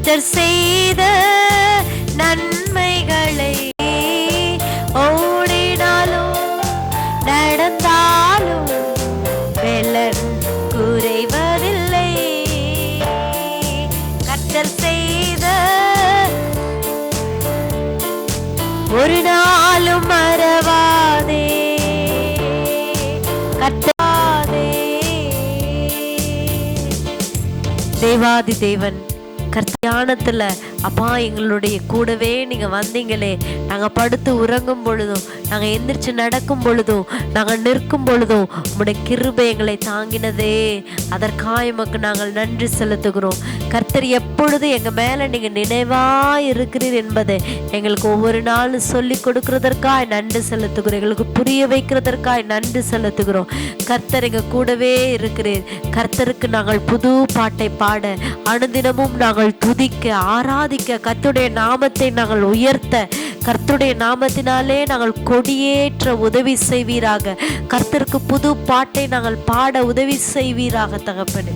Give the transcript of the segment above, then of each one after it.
கர்த்தர் செய்த நன்மைகளை ஓடினாலும் நடந்தாலும் வெள்ளன் குறைவதில்லை. கர்த்தர் செய்த ஒரு நாளும் மறவாதே, கர்த்தாதே. தேவாதி தேவன் கர்த்தியானத்துல அப்பா எங்களுடைய கூடவே நீங்க வந்தீங்களே. நாங்க படுத்து உறங்கும் பொழுதும், நாங்க எந்திரிச்சு நடக்கும் பொழுதும், நாங்க நிற்கும் பொழுதும் உம்முடைய கிருபை எங்களை தாங்கினதே. அதற்காக எமக்கு நாங்கள் நன்றி செலுத்துகிறோம். கர்த்தர் எப்பொழுது எங்க மேல நீங்க நினைவா இருக்கிறீர் என்பதை எங்களுக்கு ஒவ்வொரு நாளும் சொல்லி கொடுக்கிறதற்காக நன்றி செலுத்துகிறோம். எங்களுக்கு புரிய வைக்கிறதற்காக நன்றி செலுத்துகிறோம். கர்த்தர் எங்க கூடவே இருக்கிறீர். கர்த்தருக்கு நாங்கள் புது பாட்டை பாட, அனுதினமும் நாங்கள் துதிக்க, ஆராதிக்க, கர்த்தருடைய நாமத்தை நாங்கள் உயர்த்த, கர்த்தருடைய நாமத்தினாலே நாங்கள் கொடியேற்ற உதவி செய்வீராக. கர்த்தருக்கு புது பாட்டை நாங்கள் பாட உதவி செய்வீராக தகப்பனே.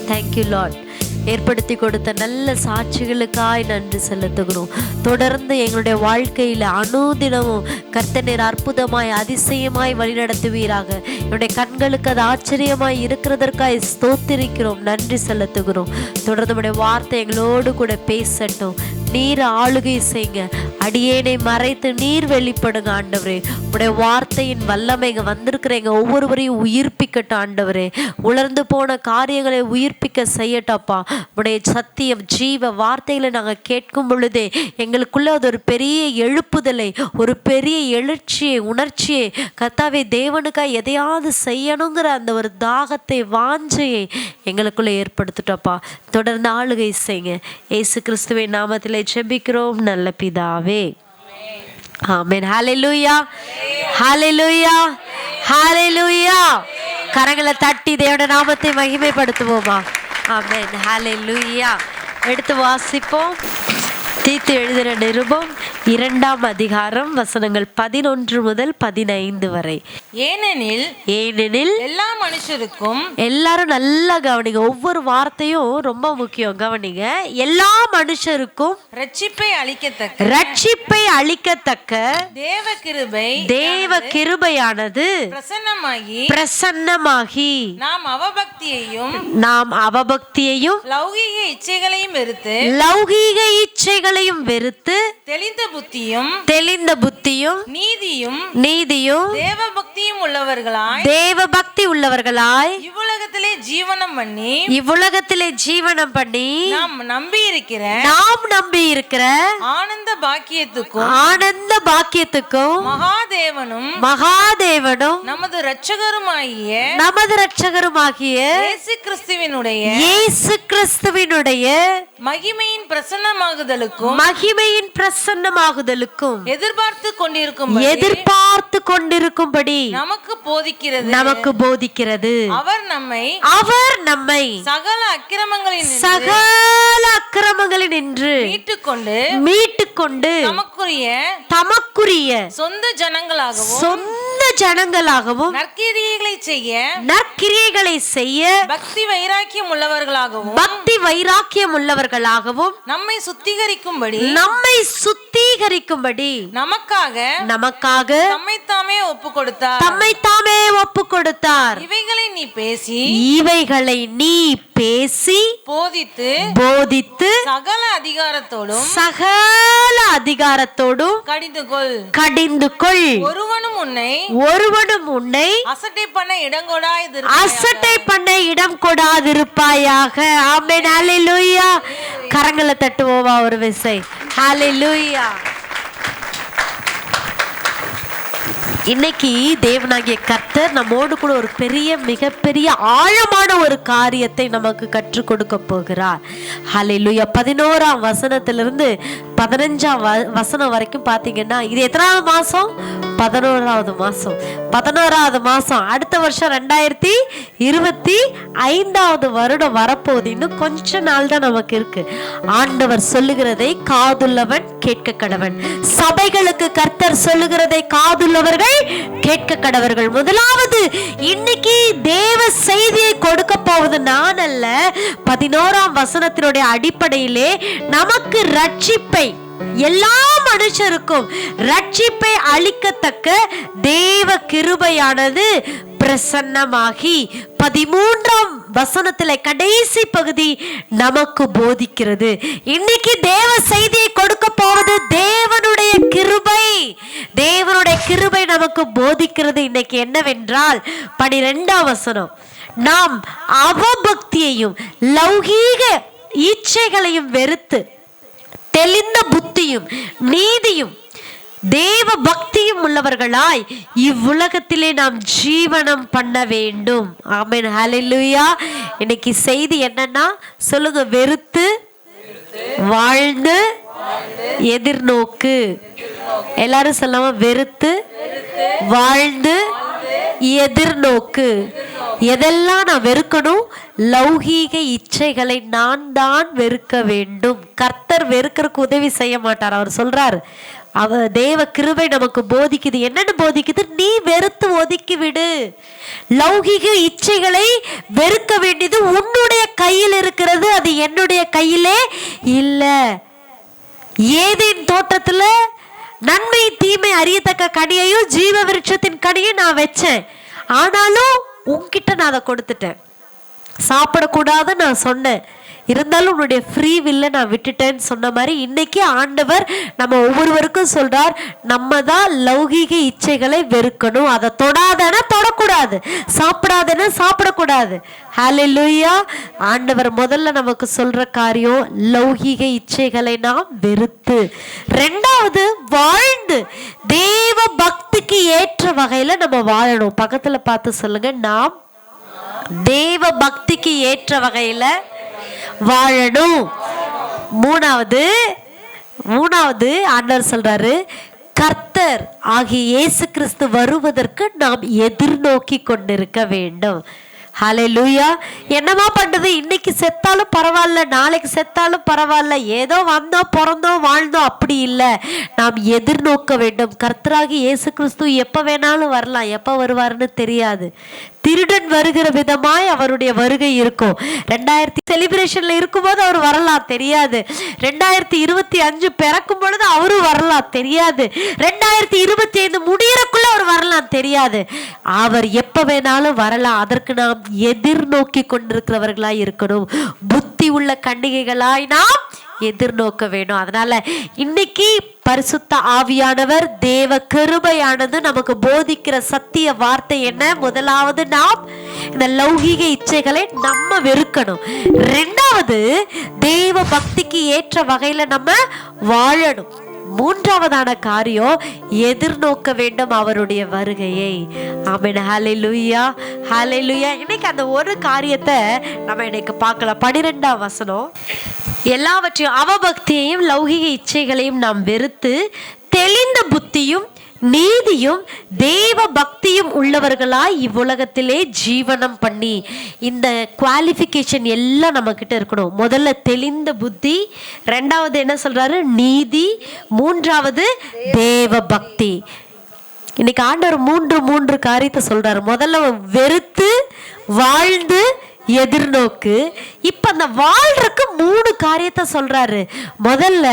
Thank you Lord. ஏற்படுத்தி கொடுத்த நல்ல சாட்சிகளுக்காய் நன்றி செலுத்துகிறோம். தொடர்ந்து எங்களுடைய வாழ்க்கையில் அனுதினமும் கர்த்தர் அற்புதமாய் அதிசயமாய் வழிநடத்துவீராக. என்னுடைய கண்களுக்கு அது ஆச்சரியமாய் இருக்கிறதற்காய் ஸ்தோத்திரிக்கிறோம், நன்றி செலுத்துகிறோம். தொடர்ந்து உடைய வார்த்தை எங்களோடு கூட பேசட்டும். நீர் ஆளுகை செய்யுங்க. அடியேனை மறைத்து நீர் வெளிப்படுங்க ஆண்டவரே. உடைய வார்த்தையின் வல்லமை இங்க வந்திருக்கிற எங்க ஒவ்வொருவரையும் உயிர்ப்பிக்கட்டும் ஆண்டவரே. உலர்ந்து போன காரியங்களை உயிர்ப்பிக்க செய்யட்டப்பா. உடைய சத்தியம் ஜீவ வார்த்தைகளை நாங்கள் கேட்கும் பொழுதே எங்களுக்குள்ள அது ஒரு பெரிய எழுப்புதலை, ஒரு பெரிய எழுச்சியை, உணர்ச்சியை, கர்த்தாவே தேவனுக்காக எதையாவது செய்யணுங்கிற அந்த ஒரு தாகத்தை, வாஞ்சையை எங்களுக்குள்ள ஏற்படுத்திட்டப்பா. தொடர்ந்து ஆளுகை செய்யுங்க. இயேசு கிறிஸ்துவின் நாமத்திலே ஜெபிக்கிறோம் நல்ல பிதாவே, ஆமென். ஹல்லேலூயா, ஹல்லேலூயா, ஹல்லேலூயா. கரங்களை தட்டி தேவனுடைய நாமத்தை மகிமைப்படுத்துவோமா? ஆமென், ஹல்லேலூயா. எடுத்து வாசிப்போம். தீத்து எழுதின நிருபம் 2ஆம் அதிகாரம் வசனங்கள் 11 முதல் 15 வரை. ஏனெனில் எல்லா மனுஷருக்கும், எல்லாரும் நல்லா கவனிங்க, ஒவ்வொரு வார்த்தையும் ரொம்ப முக்கியம், கவனிங்க. எல்லா மனுஷருக்கும் ரட்சிப்பை அளிக்கத்தக்க தேவ கிருபையானது பிரசன்னமாகி நாம் அவபக்தியையும் லௌகீக இச்சைகளையும் வெறுத்து தெளிந்த புத்தியும் நீதியும் தேவ பக்தி உள்ளவர்களாய் இவ்வுலகத்திலே ஜீவனம் பண்ணி நாம் நம்பி இருக்கிற ஆனந்த பாக்கியத்துக்கும் மகாதேவனும் நமது இரட்சகருமாகிய இயேசு கிறிஸ்துவினுடைய மகிமையின் பிரசன்னமாகுதலுக்கும் எதிர்பார்த்து கொண்டிருக்கும்படி நமக்கு போதிக்கிறது. அவர் நம்மை சகல அக்கிரமங்களில் நின்று மீட்டுக்கொண்டு தமக்குரிய சொந்த ஜனங்களாகவும் நற்கிரியைகளை செய்ய பக்தி வைராக்கியம் உள்ளவர்களாகவும் நம்மை சுத்திகரிக்கும்படி நமக்காக தம்மைத்தாமே ஒப்பு கொடுத்தார். இவைகளை நீ பேசி போதித்து சகல அதிகாரத்தோடும் கடிந்து கொள். ஒருவனும் உன்னை அசட்டை பண்ண இடம் கொடாதிருப்பாயாக. ஆமென், ஹல்லேலூயா. கரங்களை தட்டுவோமா ஒரு விசை? ஹல்லேலூயா. இன்னைக்கு தேவனாகிய கர்த்தர் நம்மோடு கூட ஒரு மிகப்பெரிய ஆழமான ஒரு காரியத்தை நமக்கு கற்றுக் கொடுக்க போகிறார். ஹல்லேலூயா. 11ஆம் வசனத்திலிருந்து 15ஆம் வசனம் வரைக்கும் பாத்தீங்கன்னா, இது எத்தனாவது மாசம்? 11வது மாசம் 11வது மாசம் அடுத்த வருஷம் 2025வது வருடம் வரப்போகுது. இன்னும் கொஞ்ச நாள் தான் நமக்கு இருக்கு. ஆண்டவர் சொல்லுகிறதை காதுள்ளவன் கேட்க கடவன். சபைகளுக்கு கர்த்தர் சொல்லுகிறதை காதுள்ளவர்கள் கேட்க கடவர்கள். முதலாவது இன்னைக்கு தேவ செய்தியை கொடுக்க போவது நான் அல்ல. 11ஆம் வசனத்தினுடைய அடிப்படையிலே நமக்கு ரட்சிப்பை, எல்லா மனுஷருக்கும் ரட்சிப்பை அளிக்கத்தக்க தேவ கிருபையானது பிரசன்னமாகி 13ஆம் வசனத்திலே கடைசி பகுதி நமக்கு போதிக்கிறது. இன்னைக்கு தேவ செய்தியை கொடுக்க போவது தேவனுடைய கிருபை. தேவனுடைய கிருபை நமக்கு போதிக்கிறது. இன்னைக்கு என்னவென்றால் 12ஆம் வசனம், நாம் அவபக்தியையும் லௌகீக இச்சைகளையும் வெறுத்து தெளிந்த புத்தியும் நீதியும் தேவ பக்தியும் உள்ளவர்களாய் இவ்வுலகத்திலே நாம் ஜீவனம் பண்ண வேண்டும். ஆமென், ஹல்லேலூயா. இன்னைக்கு செய்தி என்னன்னா சொல்லுங்க, வெறுத்து வாழ்ந்து எதிர்நோக்கு. எல்லாரும் சொல்லாம, வெறுத்து வாழ்ந்து எதிர்நோக்கு. எதெல்லாம் நான் வெறுக்கணும்? லௌகீக இச்சைகளை நான் தான் வெறுக்க வேண்டும். கர்த்தர் வெறுக்கிறதுக்கு உதவி செய்ய மாட்டார். அவர் சொல்றார், தேவ கிருபை நமக்கு போதிக்குது. என்னன்னு போதிக்குது? நீ வெறுத்து ஒதுக்கி விடு. லௌகீக இச்சைகளை வெறுக்க வேண்டியது உன்னுடைய கையில் இருக்கிறது, அது என்னுடைய கையிலே இல்லை. ஏதேன் தோட்டத்துல நன்மை தீமை அறியத்தக்க கனியையும் ஜீவ விருட்சத்தின் கனியும் நான் வச்சேன். ஆனாலும் உன்கிட்ட நான் அதை கொடுத்துட்டேன். சாப்பிடக்கூடாது நான் சொன்னேன், இருந்தாலும் உன்னுடைய ஃப்ரீ வில்ல நான் விட்டுட்டேன்னு சொன்ன மாதிரி இன்னைக்கு ஆண்டவர் நம்ம ஒவ்வொருவருக்கும் சொல்றார், நம்ம தான் லௌகீக இச்சைகளை வெறுக்கணும். அதை தொடாதன தொடக்கூடாது, சாப்பிடாதன சாப்பிடக்கூடாது. ஹல்லேலூயா. ஆண்டவர் முதல்ல நமக்கு சொல்ற காரியம் லௌகீக இச்சைகளை நாம் வெறுத்து, ரெண்டாவது வாழ்ந்து தேவ பக்திக்கு ஏற்ற வகையில நம்ம வாழணும். பக்கத்துல பார்த்து சொல்லுங்க, நாம் தேவ பக்திக்கு ஏற்ற வகையில வாழணும். மூணாவது ஆண்டவர் சொல்றாரு, கர்த்தர் ஆகிய இயேசு கிறிஸ்து வருவதற்கு நாம் எதிர்நோக்கி கொண்டிருக்க வேண்டும். ஹல்லேலூயா. என்னமா பண்றது? இன்னைக்கு செத்தாலும் பரவாயில்ல, நாளைக்கு செத்தாலும் பரவாயில்ல, ஏதோ வந்தோம் பிறந்தோம் வாழ்ந்தோம், அப்படி இல்லை. நாம் எதிர்நோக்க வேண்டும். கர்த்தராகி இயேசு கிறிஸ்து எப்போ வேணாலும் வரலாம், எப்போ வருவாருன்னு தெரியாது. திருடன் வருகிற விதமாய் அவருடைய வருகை இருக்கும். 2000 செலிப்ரேஷன்ல இருக்கும்போது அவர் வரலாம், தெரியாது. 2025 பிறக்கும் பொழுது அவரும் வரலாம், தெரியாது. 2025 முடியறக்குள்ள அவர் வரலாம், தெரியாது. அவர் எப்ப வேணாலும் வரலாம். அதற்கு நாம் எதிர்நோக்கி கொண்டிருக்கிறவர்களாய் இருக்கணும். புத்தி உள்ள கன்னிகைகளாய் நாம் எதிர்நோக்க வேண்டும். அதனால இன்னைக்கு பரிசுத்த ஆவியானவர் தேவ கிருபையானது நமக்கு போதிக்கிற சத்திய வார்த்தை என்ன? முதலாவது, நாம் இந்த லௌகீக இச்சைகளை நம்ம வெறுக்கணும். ரெண்டாவது, தேவ பக்திக்கு ஏற்ற வகையில நம்ம வாழணும். மூன்றாவதான காரியம், எதிர்நோக்க வேண்டும் அவருடைய வருகையை. ஆமென், ஹல்லேலூயா, ஹல்லேலூயா. இன்னைக்கு அந்த ஒரு காரியத்தை நம்ம இன்னைக்கு பார்க்கலாம். 12ஆம் வசனம், எல்லாவற்றையும் அவபக்தியையும் லௌகிக இச்சைகளையும் நாம் வெறுத்து தெளிந்த புத்தியும் நீதியும் தேவ பக்தியும் உள்ளவர்களாய் இவ்வுலகத்திலே ஜீவனம் பண்ணி. இந்த குவாலிஃபிகேஷன் எல்லாம் நம்ம கிட்ட இருக்கணும். முதல்ல தெளிந்த புத்தி, ரெண்டாவது என்ன சொல்றாரு? நீதி, மூன்றாவது தேவ பக்தி. இன்னைக்கு ஆண்டவர் மூன்று காரியத்தை சொல்றாரு. முதல்ல வெறுத்து வாழ்ந்து எதிர்நோக்கு. இப்ப அந்த வாழ்றதுக்கு 3 காரியத்தை சொல்றாரு. முதல்ல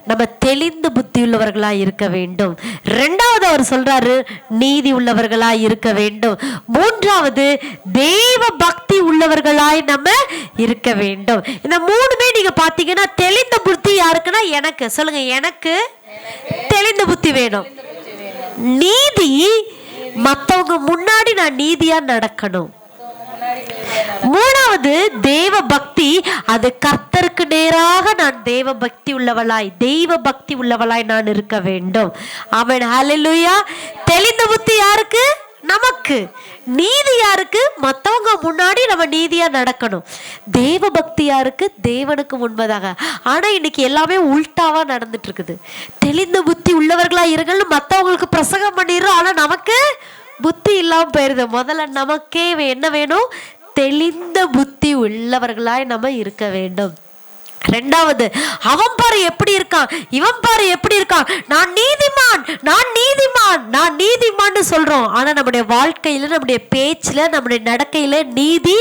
நம்ம தெளிந்த புத்தி உள்ளவர்களா இருக்க வேண்டும். ரெண்டாவது அவர் சொல்றாரு நீதி உள்ளவர்களாய் இருக்க வேண்டும். மூன்றாவது தேவ பக்தி உள்ளவர்களாய் நம்ம இருக்க வேண்டும். இந்த 3மே நீங்க பாத்தீங்கன்னா, தெளிந்த புத்தி யாருக்குன்னா எனக்கு. சொல்லுங்க, எனக்கு தெளிந்த புத்தி வேணும். நீதி, மத்தவங்க முன்னாடி நான் நீதியா நடக்கணும். மூணாவது தேவ பக்தி, அது கர்த்தருக்கு நேராக நான் தேவ பக்தி உள்ளவளாய் நான் இருக்க வேண்டும். ஆமென், ஹல்லேலூயா. தெளிந்த புத்தி யாருக்கு? நமக்கு. நீதி யாருக்கு? மற்றவங்க முன்னாடி நம்ம நீதியா நடக்கணும். தேவ பக்தி யாருக்கு? தேவனுக்கு முன்பதாக. ஆனா இன்னைக்கு எல்லாமே உல்டாவா நடந்துட்டு இருக்குது. தெளிந்த புத்தி உள்ளவர்களா இருங்கன்னு மற்றவங்களுக்கு பிரசங்கம் பண்ணிடுறோம். ஆனா நமக்கு புத்தி இல்லாம போயிருது. முதல்ல நமக்கே என்ன வேணும்? தெளிந்த புத்தி உள்ளவர்களாய் நம்ம இருக்க வேண்டும். ரெண்டாவது, அவன் பாரு எப்படி இருக்கான், இவன் பாரு எப்படி இருக்கான், நான் நீதிமான், நான் நீதிமான், நான் நீதிமான்னு சொல்றோம். ஆனா நம்முடைய வாழ்க்கையில, நம்முடைய பேச்சுல, நம்முடைய நடக்கையில நீதி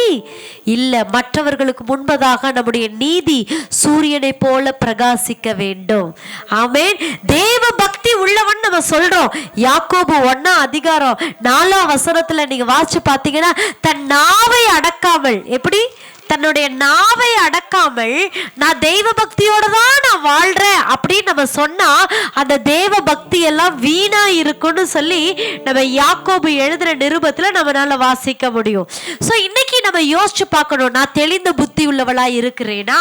இல்லை. மற்றவர்களுக்கு முன்பதாக நம்முடைய நீதி சூரியனை போல பிரகாசிக்க வேண்டும். ஆமென். தேவ பக்தி உள்ளவன் நம்ம சொல்றோம். யாக்கோபு 1:4 நீங்க வாசிச்சு பார்த்தீங்கன்னா, தன் நாவை அடக்காமல், எப்படி தன்னுடைய நாவை அடக்காமல் நான் தெய்வ பக்தியோட தான் நான் வாழ்றேன் அப்படின்னு நம்ம சொன்னா அந்த தெய்வ பக்தி எல்லாம் வீணா இருக்குன்னு சொல்லி நம்ம யாக்கோபு எழுதுற நிருபத்துல நம்மளால வாசிக்க முடியும். ஸோ இன்னைக்கு நம்ம யோசிச்சு பார்க்கணும், நான் தெளிந்த புத்தி உள்ளவளா இருக்கிறேனா,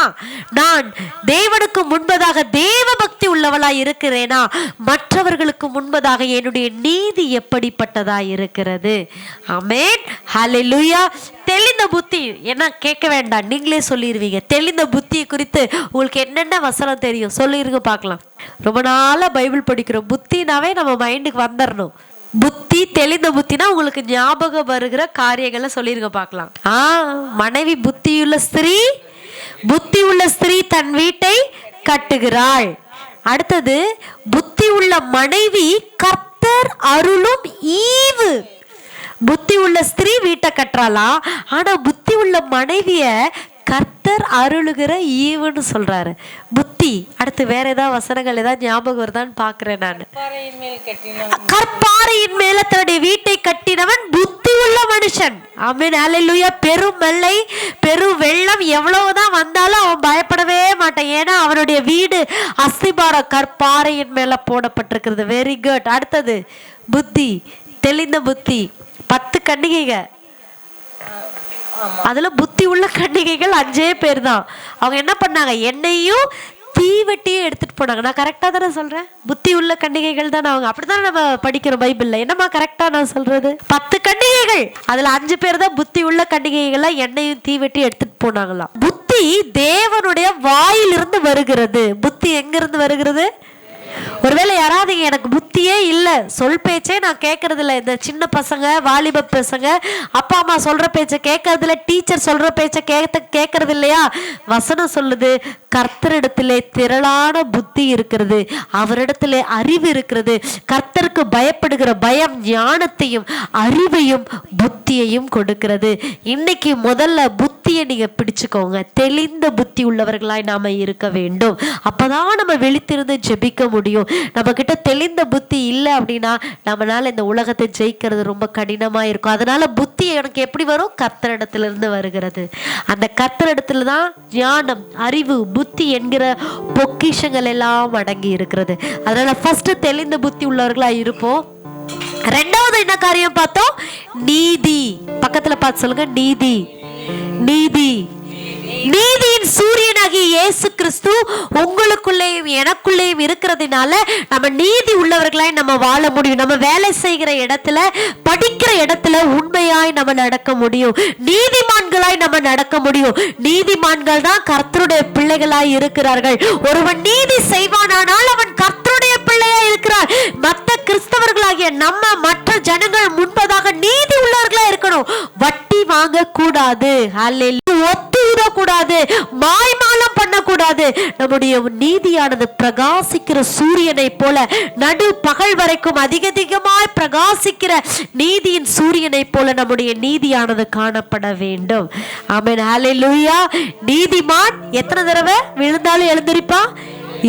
நான் தேவனுக்கு முன்பதாக தேவ பக்தி உள்ளவளா இருக்கிறேனா, மற்றவர்களுக்கு முன்பதாக என்னுடைய நீதி எப்படிப்பட்டதா இருக்கிறது. ஆமென். ஹல்லேலூயா. தெளிந்த புத்தி என்ன கேட்க வேண்டாம், நீங்களே சொல்லிடுவீங்க. தெளிந்த புத்தியை குறித்து உங்களுக்கு என்னென்ன வசனம் தெரியும் சொல்லிருங்க பார்க்கலாம். ரொம்ப நாளா பைபிள் படிக்கிறோம். புத்தினாவே நம்ம மைண்டுக்கு வந்துடணும். புத்தி, தெளிந்த புத்தினா உங்களுக்கு ஞாபகம் வருகிற காரியங்களை சொல்லிருங்க பார்க்கலாம். மனைவி புத்தியுள்ள ஸ்திரீ, புத்தி உள்ள ஸ்திரீ தன் வீட்டை கட்டுகிறாள். அடுத்தது, புத்தி உள்ள மனைவி கர்த்தர் அருளும் ஈவு. புத்தி உள்ள ஸ்திரீ வீட்டை கட்டுறாளா, ஆனா புத்தி உள்ள மனைவிய கர்த்தர் அருளுகிற ஈவுன்னு சொல்றாரு. புத்தி. அடுத்து வேற ஏதாவது வசனங்கள் ஏதாவது ஞாபகம் வருதான்னு பாக்குறேன் நான். கற்பாறையின் மேல தன்னுடைய வீட்டை கட்டினவன் புத்தி உள்ள மனுஷன். ஆமென். ஹல்லேலூயா. பெரும் வெள்ளை, பெரும் வெள்ளம் எவ்வளவுதான் வந்தாலும் அவன் பயப்படவே மாட்டான். ஏன்னா அவனுடைய வீடு அஸ்திபாரம் கற்பாறையின் மேல போடப்பட்டிருக்கிறது. Very good. அடுத்தது புத்தி, தெளிந்த புத்தி. 10 கன்னிகைகள், அதுல புத்தி உள்ள கன்னிகைகள் 5 பேர் தான். அவங்க என்ன பண்ணாங்க? எண்ணெயும் தீவெட்டியும் எடுத்துட்டு போனாங்க. நான் கரெக்டா தானே சொல்றேன்? புத்தி உள்ள கன்னிகைகள் தானே அவங்க. அப்படிதான் நம்ம படிக்கிறோம் பைபிள்ல. என்னமா கரெக்டா நான் சொல்றது? 10 கன்னிகைகள், அதுல 5 பேர் தான் புத்தி உள்ள கன்னிகைகளா எண்ணெயும் தீவெட்டியும் எடுத்துட்டு போனாங்களாம். புத்தி தேவனுடைய வாயிலிருந்து வருகிறது. புத்தி எங்க இருந்து வருகிறது? ஒருவேளை யாராவது எனக்கு புத்தியே இல்லை, சொல் பேச்சே நான் கேட்கறது இல்லை, இந்த சின்ன பசங்க, வாலிப பசங்க அப்பா அம்மா சொல்ற பேச்சை கேட்கறது இல்லை, டீச்சர் சொல்ற பேச்சை கேட்கறது இல்லையா? வசனம் சொல்லுது, கர்த்தரிடத்திலே திரளான புத்தி இருக்கிறது, அவரிடத்திலே அறிவு இருக்கிறது. கர்த்தருக்கு பயப்படுகிற பயம் ஞானத்தையும் அறிவையும் புத்தியையும் கொடுக்கிறது. இன்னைக்கு முதல்ல புத்தியை நீங்க பிடிச்சுக்கோங்க. தெளிந்த புத்தி உள்ளவர்களாய் நாம இருக்க வேண்டும். அப்பதான் நம்ம விழித்திருந்து ஜெபிக்க முடியும். நம்ம கிட்ட தெளிந்த புத்தி இல்லை அப்படின்னா நம்மளால இந்த உலகத்தை ஜெயிக்கிறது ரொம்ப கடினமா இருக்கும். அதனால புத்தி எனக்கு எப்படி வரும்? கர்த்தரிடத்திலிருந்து வருகிறது. அந்த கர்த்தரிடத்துல தான் ஞானம், அறிவு, புத்தி என்கிற பொக்கிஷங்கள் எல்லாம் அடங்கி இருக்கிறது. அதனால ஃபர்ஸ்ட் தெளிந்த புத்தி உள்ளவர்களா இருப்போம். ரெண்டாவது என்ன காரியம் பார்த்தோம்? நீதி. பக்கத்துல பார்த்து சொல்லுங்க, நீதி. நீதி. நீதியின் சூரியனாகிய இயேசு கிறிஸ்து உங்களுக்குள்ளேயும் எனக்குள்ளேயும் இருக்கிறதுனால நம்ம நீதி உள்ளவர்களாய் நம்ம வாழ முடியும். நம்ம வேலை செய்கிற இடத்துல, படிக்கிற இடத்துல உண்மையாய் நம்ம நடக்க முடியும். நீதிமான்களாய் நம்ம நடக்க முடியும். நீதிமான்கள் தான் கர்த்தருடைய பிள்ளைகளாய் இருக்கிறார்கள். ஒருவன் நீதி செய்வானானால் அவன் கர்த்தருடைய பிள்ளையா இருக்கிறார். மற்ற கிறிஸ்தவர்களாகிய நம்ம மற்ற ஜனங்கள் முன்பதாக நீதி உள்ளவர்களா இருக்கணும். வட்டி வாங்க கூடாது, கூடாது, மாய்மாலம் பண்ணக்கூடாது. நம்முடைய நீதியானது பிரகாசிக்கிற சூரியனை போல நடு பகல் வரைக்கும் அதிகமாய் பிரகாசிக்கிற நீதியின் சூரியனை போல நம்முடைய நீதியானது காணப்பட வேண்டும். ஆமென். ஹல்லேலூயா. நீதிமான் எத்தனை தடவை விழுந்தாலும் எழுந்திருப்பான்?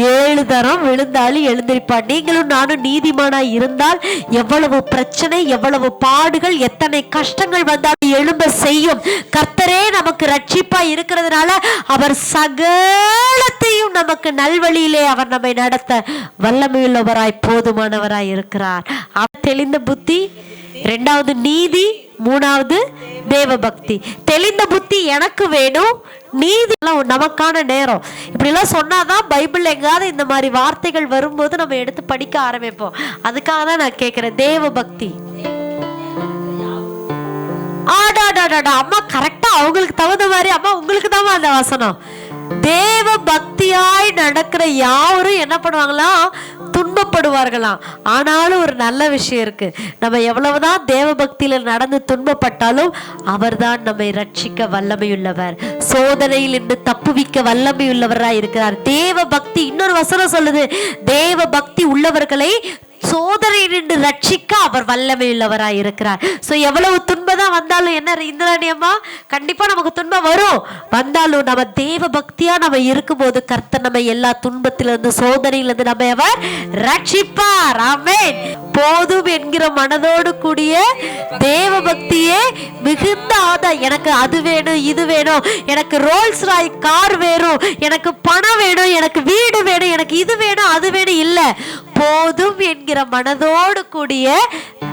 7 தரம் விழுந்தாலும் எழுந்திருப்பான். நீங்களும் நானும் நீதிமானாய் இருந்தால் எவ்வளவு பிரச்சனை, எவ்வளவு பாடுகள், எத்தனை கஷ்டங்கள் வந்தாலும் எழும்ப செய்யும். கர்த்தரே நமக்கு ரட்சிப்பா இருக்கிறதுனால அவர் சகலத்தையும் நமக்கு நல்வழியிலே அவர் நம்மை நடத்த வல்லமையுள்ளவராய் போதுமானவராய் இருக்கிறார். தெளிந்த புத்தி, ரெண்டாவது நீதி, மூணாவது தேவ பக்தி. தெளிந்த புத்தி எனக்கு வேணும், நீதி நமக்கான நேரம். இப்படிலாம் சொன்னாதான் பைபிள் எங்காவது இந்த மாதிரி வார்த்தைகள் வரும்போது நம்ம எடுத்து படிக்க ஆரம்பிப்போம். அதுக்காக தான் நான் கேட்கிறேன். தேவ பக்தி ஆடாடாடாடா, அம்மா கரெக்டா அவங்களுக்கு தகுந்த மாதிரி, அம்மா உங்களுக்கு தான் அந்த வசனம். தேவ பக்தியாய் நடக்கிற யாரும் என்ன பண்ணுவாங்களா, துன்பப்படுவார்களாம். ஆனாலும் ஒரு நல்ல விஷயம் இருக்கு, நம்ம எவ்வளவுதான் தேவ பக்தியில நடந்து துன்பப்பட்டாலும் அவர்தான் நம்மை ரட்சிக்க வல்லமையுள்ளவர், சோதனையில் இருந்து தப்புவிக்க வல்லமையுள்ளவராய் இருக்கிறார். தேவ பக்தி, இன்னொரு வசனம் சொல்லுது, தேவ பக்தி உள்ளவர்களை சோதனையிலிருந்து ரட்சிக்க அவர் வல்லமை உள்ளவராய் இருக்கிறார். சோ எவ்வளவு துன்பம் தான் வந்தாலும் என்ன இந்திராணி அம்மா, கண்டிப்பா நமக்கு துன்பம் வரும், வந்தாலும் நம்ம தேவ பக்தியா நம்ம இருக்கும்போது கர்த்தர் நம்ம எல்லா துன்பத்திலிருந்து சோதனையிலிருந்து நம்ம அவர் ரட்சிப்பார். ஆமென். போதும் என்கிற மனதோடு கூடிய தேவ பக்தியே மிகுந்த ஆதாயம். எனக்கு அது வேணும், இது வேணும், எனக்கு ரோல்ஸ் ராய் கார் வேணும், எனக்கு பணம் வேணும், எனக்கு வீடு வேணும், எனக்கு இது வேணும், அது வேணும் இல்ல, போதும் என்கிற மனதோடு கூடிய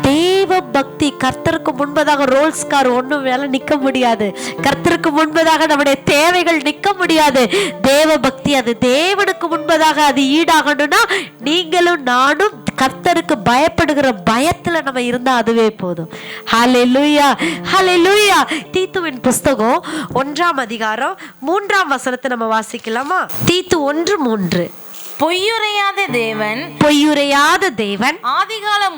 தேவ பக்தி. கர்த்தருக்கு முன்பதாக ரோல்ஸ் கார் ஒண்ணும் வேலை நிக்க முடியாது, கர்த்தருக்கு முன்பதாக நம்முடைய தேவைகள் நிக்க முடியாது. தேவ பக்தி அது தேவனுக்கு முன்பதாக அது ஈடாகணும்னா நீங்களும் நானும் கர்த்தருக்கு பயப்படுகிற பயத்துல நம்ம இருந்தா அதுவே போதும். ஹல்லேலூயா, ஹல்லேலூயா. தீத்துவின் புஸ்தகம் 1ஆம் அதிகாரம் 3ஆம் வசனத்தை நம்ம வாசிக்கலாமா? தீத்து 1:3. பொய்யுரையாத தேவன், பொய்யுரையாத தேவன் ஆதிகாலம்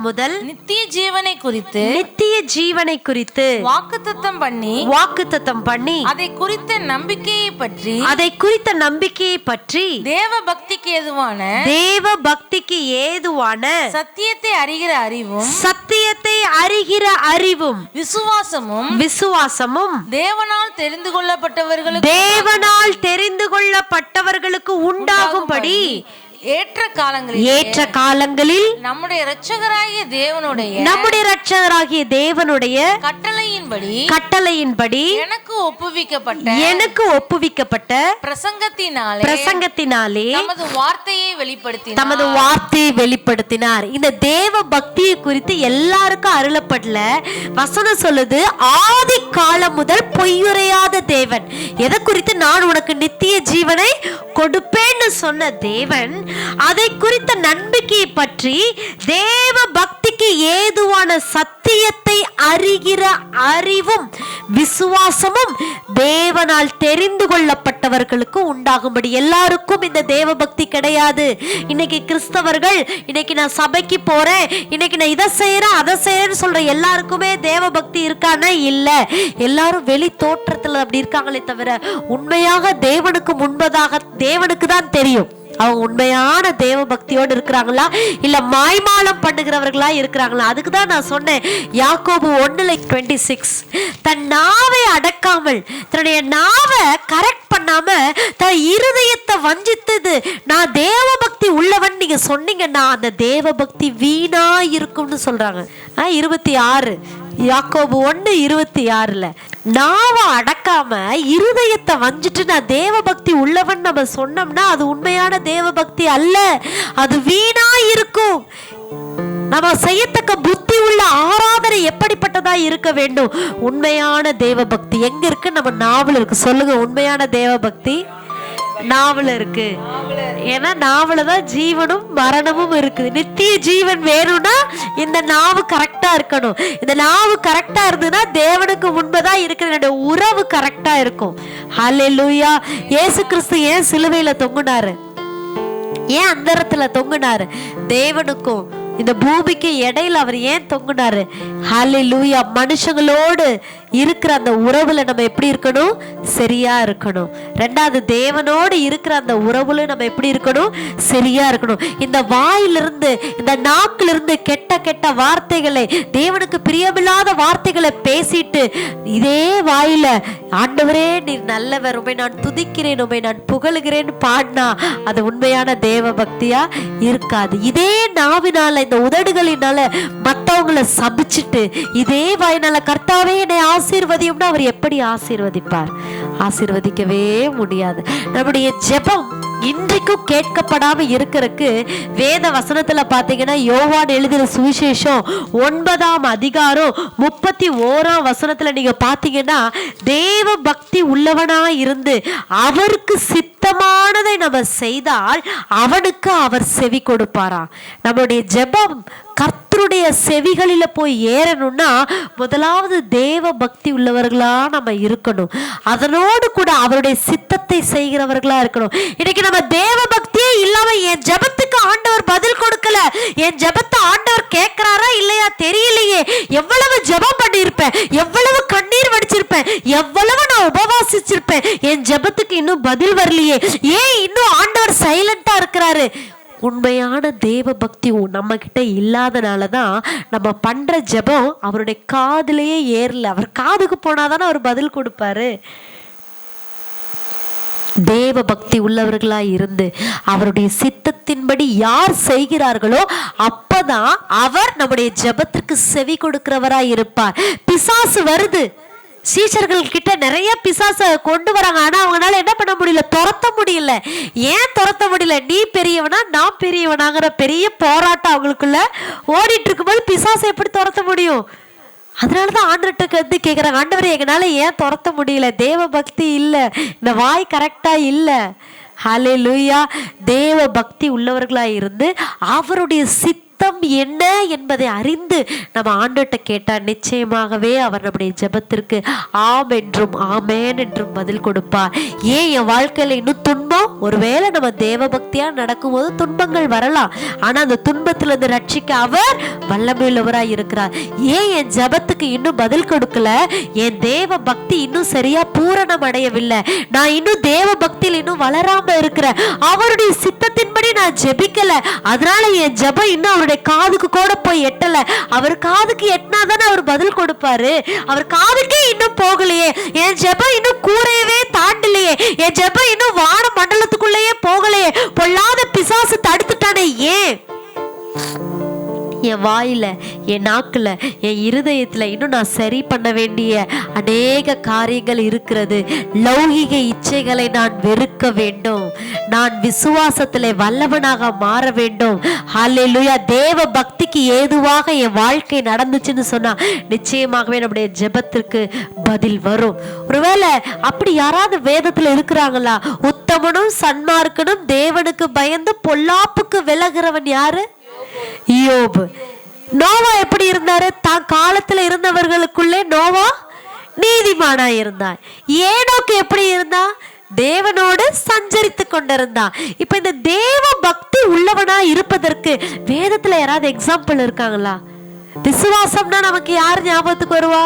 முதல் நித்திய ஜீவனை குறித்து வாக்குத்தத்தம் பண்ணி அதை குறித்த நம்பிக்கையை பற்றி தேவ பக்திக்கு ஏதுவான சத்தியத்தை அறிகிற அறிவும் விசுவாசமும் தேவனால் தெரிந்து கொள்ளப்பட்டவர்களுக்கு உண்டாகும்படி ஏற்ற காலங்களில் நம்முடைய இரட்சகராகிய தேவனுடைய கட்டளையின்படி எனக்கு ஒப்புவிக்கப்பட்ட பிரசங்கத்தினாலே தமது வார்த்தையை வெளிப்படுத்தினார். இந்த தேவ பக்தியை குறித்து எல்லாருக்கும் அருளப்படல. வசனம் சொல்லுது, ஆதி காலம் முதல் பொய்யுரையாத தேவன். எதை குறித்து? நான் உனக்கு நித்திய ஜீவனை கொடுப்பேன்னு சொன்ன தேவன் அதை குறித்த நம்பிக்கையை பற்றி தேவ பக்திக்கு ஏதுவான சத்தியத்தை அறிகிற அறிவும் விசுவாசமும் தேவனால் தெரிந்து கொள்ளப்பட்டவர்களுக்கு உண்டாகும்படி. எல்லாருக்கும் இந்த தேவ பக்தி கிடையாது. இன்னைக்கு கிறிஸ்தவர்கள், இன்னைக்கு நான் சபைக்கு போறேன், இன்னைக்கு நான் இதை செய்யறேன் அதை செய்யறேன்னு சொல்ற எல்லாருக்குமே தேவ பக்தி இருக்கானா? இல்ல. எல்லாரும் வெளி தோற்றத்துல அப்படி இருக்காங்களே தவிர உண்மையாக தேவனுக்கு முன்பதாக தேவனுக்கு தான் தெரியும் அவங்க உண்மையான தேவ பக்தியோடு இருக்கிறாங்களா இல்ல மாய்மாலம் பண்ணுகிறவர்களா இருக்கிறாங்களா. அதுக்கு தான் நான் சொன்னேன், யாக்கோபு 1:26, தன் நாவை அடக்காமல், தன்னுடைய நாவை கரெக்ட் பண்ணாம தன் இருதயத்தை வஞ்சித்தது நான் தேவ பக்தி உள்ளவன் நீங்க சொன்னீங்கன்னா அந்த தேவ பக்தி வீணா இருக்கும்னு சொல்றாங்க. 26 யாக்கோபு 1:26, நாவ அடக்காம இருதயத்தை வஞ்சிட்டு நான் தேவ பக்தி உள்ளவன் நம்ம சொன்னோம்னா அது உண்மையான தேவ பக்தி அல்ல, அது வீணா இருக்கும். நம்ம செய்யத்தக்க புத்தி உள்ள ஆராதனை எப்படிப்பட்டதா இருக்க வேண்டும்? உண்மையான தேவ பக்தி எங்க இருக்கு? நம்ம நாவல் இருக்கு. சொல்லுங்க, உண்மையான தேவ பக்தி நாவல இருக்கு. ஏன்னா நாவல தான் ஜீவனும் மரணமும் இருக்குது. நித்திய ஜீவன் வேணும்னா இந்த நாவு கரெக்டா இருக்கணும். இந்த நாவு கரெக்டா இருந்ததுன்னா தேவனுக்கு முன்பதான் இருக்கிற உறவு கரெக்டா இருக்கும். ஹல்லேலூயா. இயேசு கிறிஸ்து ஏன் சிலுவையில தொங்குனாரு? ஏன் அந்தரத்துல தொங்குனாரு? தேவனுக்கும் இந்த பூமிக்கு இடையில அவர் ஏன் தொங்குனாரு? ஹல்லேலூயா. மனுஷங்களோடு இருக்கிற அந்த உறவுல நம்ம எப்படி இருக்கணும்? சரியா இருக்கணும். ரெண்டாவது, தேவனோடு இருக்கிற அந்த உறவுல நம்ம எப்படி இருக்கணும்? சரியா இருக்கணும். இந்த வாயிலிருந்து, இந்த நாக்கிலிருந்து கெட்ட கெட்ட வார்த்தைகளை, தேவனுக்கு பிரியமில்லாத வார்த்தைகளை பேசிட்டு இதே வாயில ஆண்டவரே நீர் நல்லவர், உம்மை நான் துதிக்கிறேன், உம்மை நான் புகழுகிறேன்னு பாடினா அது உண்மையான தேவ பக்தியா இருக்காது. இதே நாவினால, இந்த உதடுகளினால மற்றவங்களை சபிச்சுட்டு இதே வாயினால கர்த்தாவே என்னை ஆசீர்வதியும்னா அவர் எப்படி ஆசீர்வதிப்பார்? ஆசீர்வதிக்கவே முடியாது. நம்முடைய ஜெபம் இன்றைக்கும் கேட்கப்படாம இருக்கிறதுக்கு வேத வசனத்துல பாத்தீங்கன்னா யோவான் எழுதின சுவிசேஷம் 9ஆம் அதிகாரம் 31ஆம் வசனத்துல நீங்க பாத்தீங்கன்னா தேவ பக்தி உள்ளவனா இருந்து அவருக்கு சித்தமானதை நம்ம செய்தால் அவனுக்கு அவர் செவி கொடுப்பாராம். நம்மளுடைய ஜெபம் கர்த்தருடைய செவிகளில போய் ஏறணும்னா முதலாவது தேவ பக்தி உள்ளவர்களா நம்ம இருக்கணும். அதனோடு கூட அவருடைய சித்தத்தை செய்கிறவர்களா இருக்கணும். இன்னைக்கு நம்ம தேவ பக்தியே இல்லாம என் ஜெபத்துக்கு ஆண்டவர் பதில் கொடுக்கல, என் ஜெபத்தை ஆண்டவர் கேட்கிறாரா இல்லையா தெரியலையே, எவ்வளவு ஜெபம் பண்ணியிருப்பேன், எவ்வளவு கண்ணீர் வடிச்சிருப்பேன், எவ்வளவு நான் உபவாசிச்சிருப்பேன், என் ஜெபத்துக்கு இன்னும் பதில் வரலையே, ஏன் இன்னும் ஆண்டவர் சைலண்டா இருக்கிறாரு? உண்மையான தேவ பக்தி நம்ம கிட்ட இல்லாதனாலதான் நம்ம பண்ற ஜெபம் அவருடைய காதுலயே ஏறல. அவர் காதுக்கு போனாதானே அவர் பதில் கொடுப்பாரு. தேவ பக்தி உள்ளவர்களா இருந்து அவருடைய சித்தத்தின்படி யார் செய்கிறார்களோ அப்பதான் அவர் நம்முடைய ஜெபத்திற்கு செவி கொடுக்கிறவராய் இருப்பார். பிசாசு வருது, சீஷர்கள் கிட்ட நிறைய பிசாச கொண்டு வராங்க. ஆனா அவங்களால என்ன பண்ண முடியல, துரத்த முடியல. ஏன் துரத்த முடியல? நீ பெரியவனா நான் பெரியவனாங்கிற பெரிய போராட்டம் அவங்களுக்குள்ள ஓடிட்டு இருக்கும்போது பிசாசை எப்படி துரத்த முடியும்? அதனாலதான் ஆண்டவர்கிட்ட வந்து கேட்குறாங்க, ஆண்டவரே எங்களால ஏன் துரத்த முடியல? தேவ பக்தி இல்லை, இந்த வாய் கரெக்டா இல்லை. ஹல்லேலூயா. தேவ பக்தி உள்ளவர்களா இருந்து அவருடைய சித்தம் என்ன என்பதை அறிந்து நம்ம ஆண்டவர்கிட்ட கேட்டா நிச்சயமாகவே அவர் நம்முடைய ஜெபத்திற்கு ஆம் என்றும் ஆமேன் என்றும் பதில் கொடுப்பார். ஏன் என் வாழ்க்கையில இன்னும் துன்பம்? ஒருவேளை நம்ம தேவ பக்தியா நடக்கும்போது துன்பங்கள் வரலாம், ஆனா அந்த துன்பத்திலிருந்து ரட்சிக்க அவர் வல்லமையுள்ளவராய் இருக்கிறார். ஏன் என் ஜெபத்துக்கு இன்னும் பதில் கொடுக்கல? என் தேவ பக்தி இன்னும் சரியா பூரணம் அடையவில்லை, நான் இன்னும் தேவ பக்தியில் இன்னும் வளராம இருக்கிறேன், அவருடைய சித்தத்தின்படி நான் ஜெபிக்கல, அதனால என் ஜெபம் இன்னும் அவருடைய காதுக்கு கூட போய் எட்டல. அவர் காதுக்கு எட்டினாதானே அவர் பதில் கொடுப்பாரு. அவர் காதுக்கே இன்னும் போகலையே, என் ஜெபம் இன்னும் கூரையவே தாண்டலையே, என் ஜெபம் இன்னும் வான மண்டலத்துக்குள்ளேயே போகலையே, பொல்லாத பிசாசு தடுத்துட்டானே. ஏன் என் வாயில, என் நாக்குல, என் இருதயத்துல இன்னும் நான் சரி பண்ண வேண்டிய அநேக காரியங்கள் இருக்கிறது. லௌகிக இச்சைகளை நான் வெறுக்க வேண்டும், நான் விசுவாசத்திலே வல்லவனாக மாற வேண்டும். ஹல்லேலூயா. தேவ பக்திக்கு ஏதுவாக என் வாழ்க்கை நடந்துச்சுன்னு சொன்னா நிச்சயமாகவே நம்முடைய ஜெபத்திற்கு பதில் வரும். ஒருவேளை அப்படி யாராவது வேதத்துல இருக்கிறாங்களா? உத்தமனும் சன்மார்க்கனும் தேவனுக்கு பயந்து பொல்லாப்புக்கு விலகிறவன் யாரு? யோபு. நோவா எப்படி இருந்தாரு? தான் காலத்துல இருந்தவர்களுக்குள்ளே நோவா நீதிமானா இருந்தான். ஏனோக்கு எப்படி இருந்தான்? தேவனோடு சஞ்சரித்து கொண்டிருந்தான். இப்ப இந்த தேவ பக்தி உள்ளவனா இருப்பதற்கு வேதத்துல யாராவது எக்ஸாம்பிள் இருக்காங்களா? விசுவாசம்னா நமக்கு யார் ஞாபகத்துக்கு வருவா?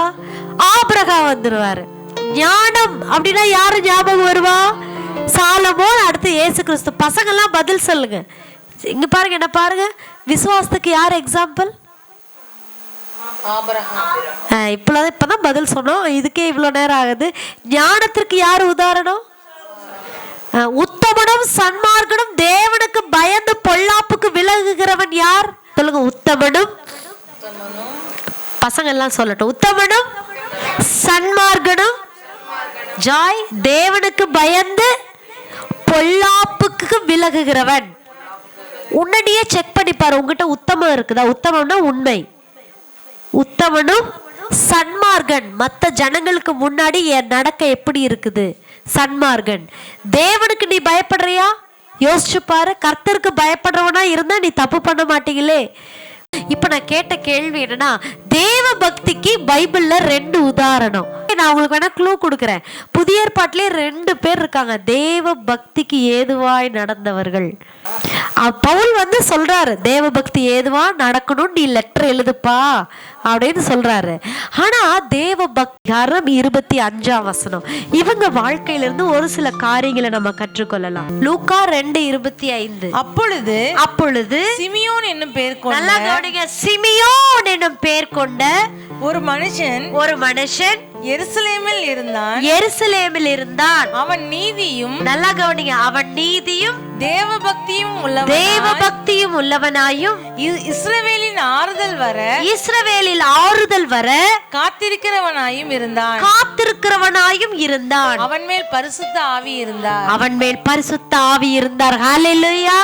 ஆபிரகாம் வந்துருவாரு. ஞானம் அப்படின்னா யாரு ஞாபகம் வருவா? சாலமோன், அடுத்து இயேசு கிறிஸ்து. பசங்க எல்லாம் பதில் சொல்லுங்க. இங்க பாருங்க, என்ன பாருங்க, விசுவாசத்துக்கு யார் எக்ஸாம்பிள்? இப்பதான் பதில் சொன்னோம், இதுக்கே இவ்வளவு நேரம் ஆகுது. ஞானத்திற்கு யார் உதாரணம்? உத்தமனும் சன்மார்க்கனும் தேவனுக்கு பயந்து பொல்லாப்புக்கு விலகுகிறவன் யார்? சொல்லுங்க. உத்தமனும், பசங்க எல்லாம் சொல்லட்டும், உத்தமனும் சன்மார்க்கனும் ஜாய் தேவனுக்கு பயந்து பொல்லாப்புக்கு விலகுகிறவன். உன்னையே செக் பண்ணிப்பாரு, உங்ககிட்ட உத்தமம் இருக்குதா? உத்தமம்னா உண்மை. உத்தமனும் சன்மார்கன், மற்ற ஜனங்களுக்கு முன்னாடி என் நடக்க எப்படி இருக்குது? சன்மார்கன். தேவனுக்கு நீ பயப்படுறியா? யோசிச்சு பாரு. கர்த்தருக்கு பயப்படுறவனா இருந்தா நீ தப்பு பண்ண மாட்டீங்களே. இப்ப நான் கேட்ட கேள்வி என்னன்னா, தேவ பக்திக்கு பைபிள்ல 2 உதாரணம். நான் உங்களுக்கு வேணா க்ளூ கொடுக்குறேன். புதிய ஏற்பாட்டிலே 2 பேர் இருக்காங்க தேவ பக்திக்கு ஏதுவாய் நடந்தவர்கள். பவுல் வந்து சொல்றாரு, தேவ பக்தி ஏதுவா நடக்கணும், நீ லெட்டர் எழுதுப்பா அப்படின்னு சொல்றாரு. ஆனா தேவ பக்தி 25ஆம் வசனம், இவங்க வாழ்க்கையிலிருந்து ஒரு சில காரியங்களை நம்ம கற்றுக்கொள்ளலாம். லூக்கா 2:25. அப்பொழுது சிமியோன் என்னும் பேர் கொண்ட, நல்லா கவனிங்க, சிமியோன் என்னும் பேர் கொண்ட ஒரு மனுஷன் எருசலேமில் இருந்தான். அவன் நீதியும், நல்லா கவனிங்க, அவன் நீதியும் தேவ பக்தியும் உள்ளவனாயும் இஸ்ரவேலில் ஆறுதல் வர காத்திருக்கிறவனாயும் இருந்தான். அவன் மேல் பரிசுத்த ஆவி இருந்தார். ஹல்லேலூயா.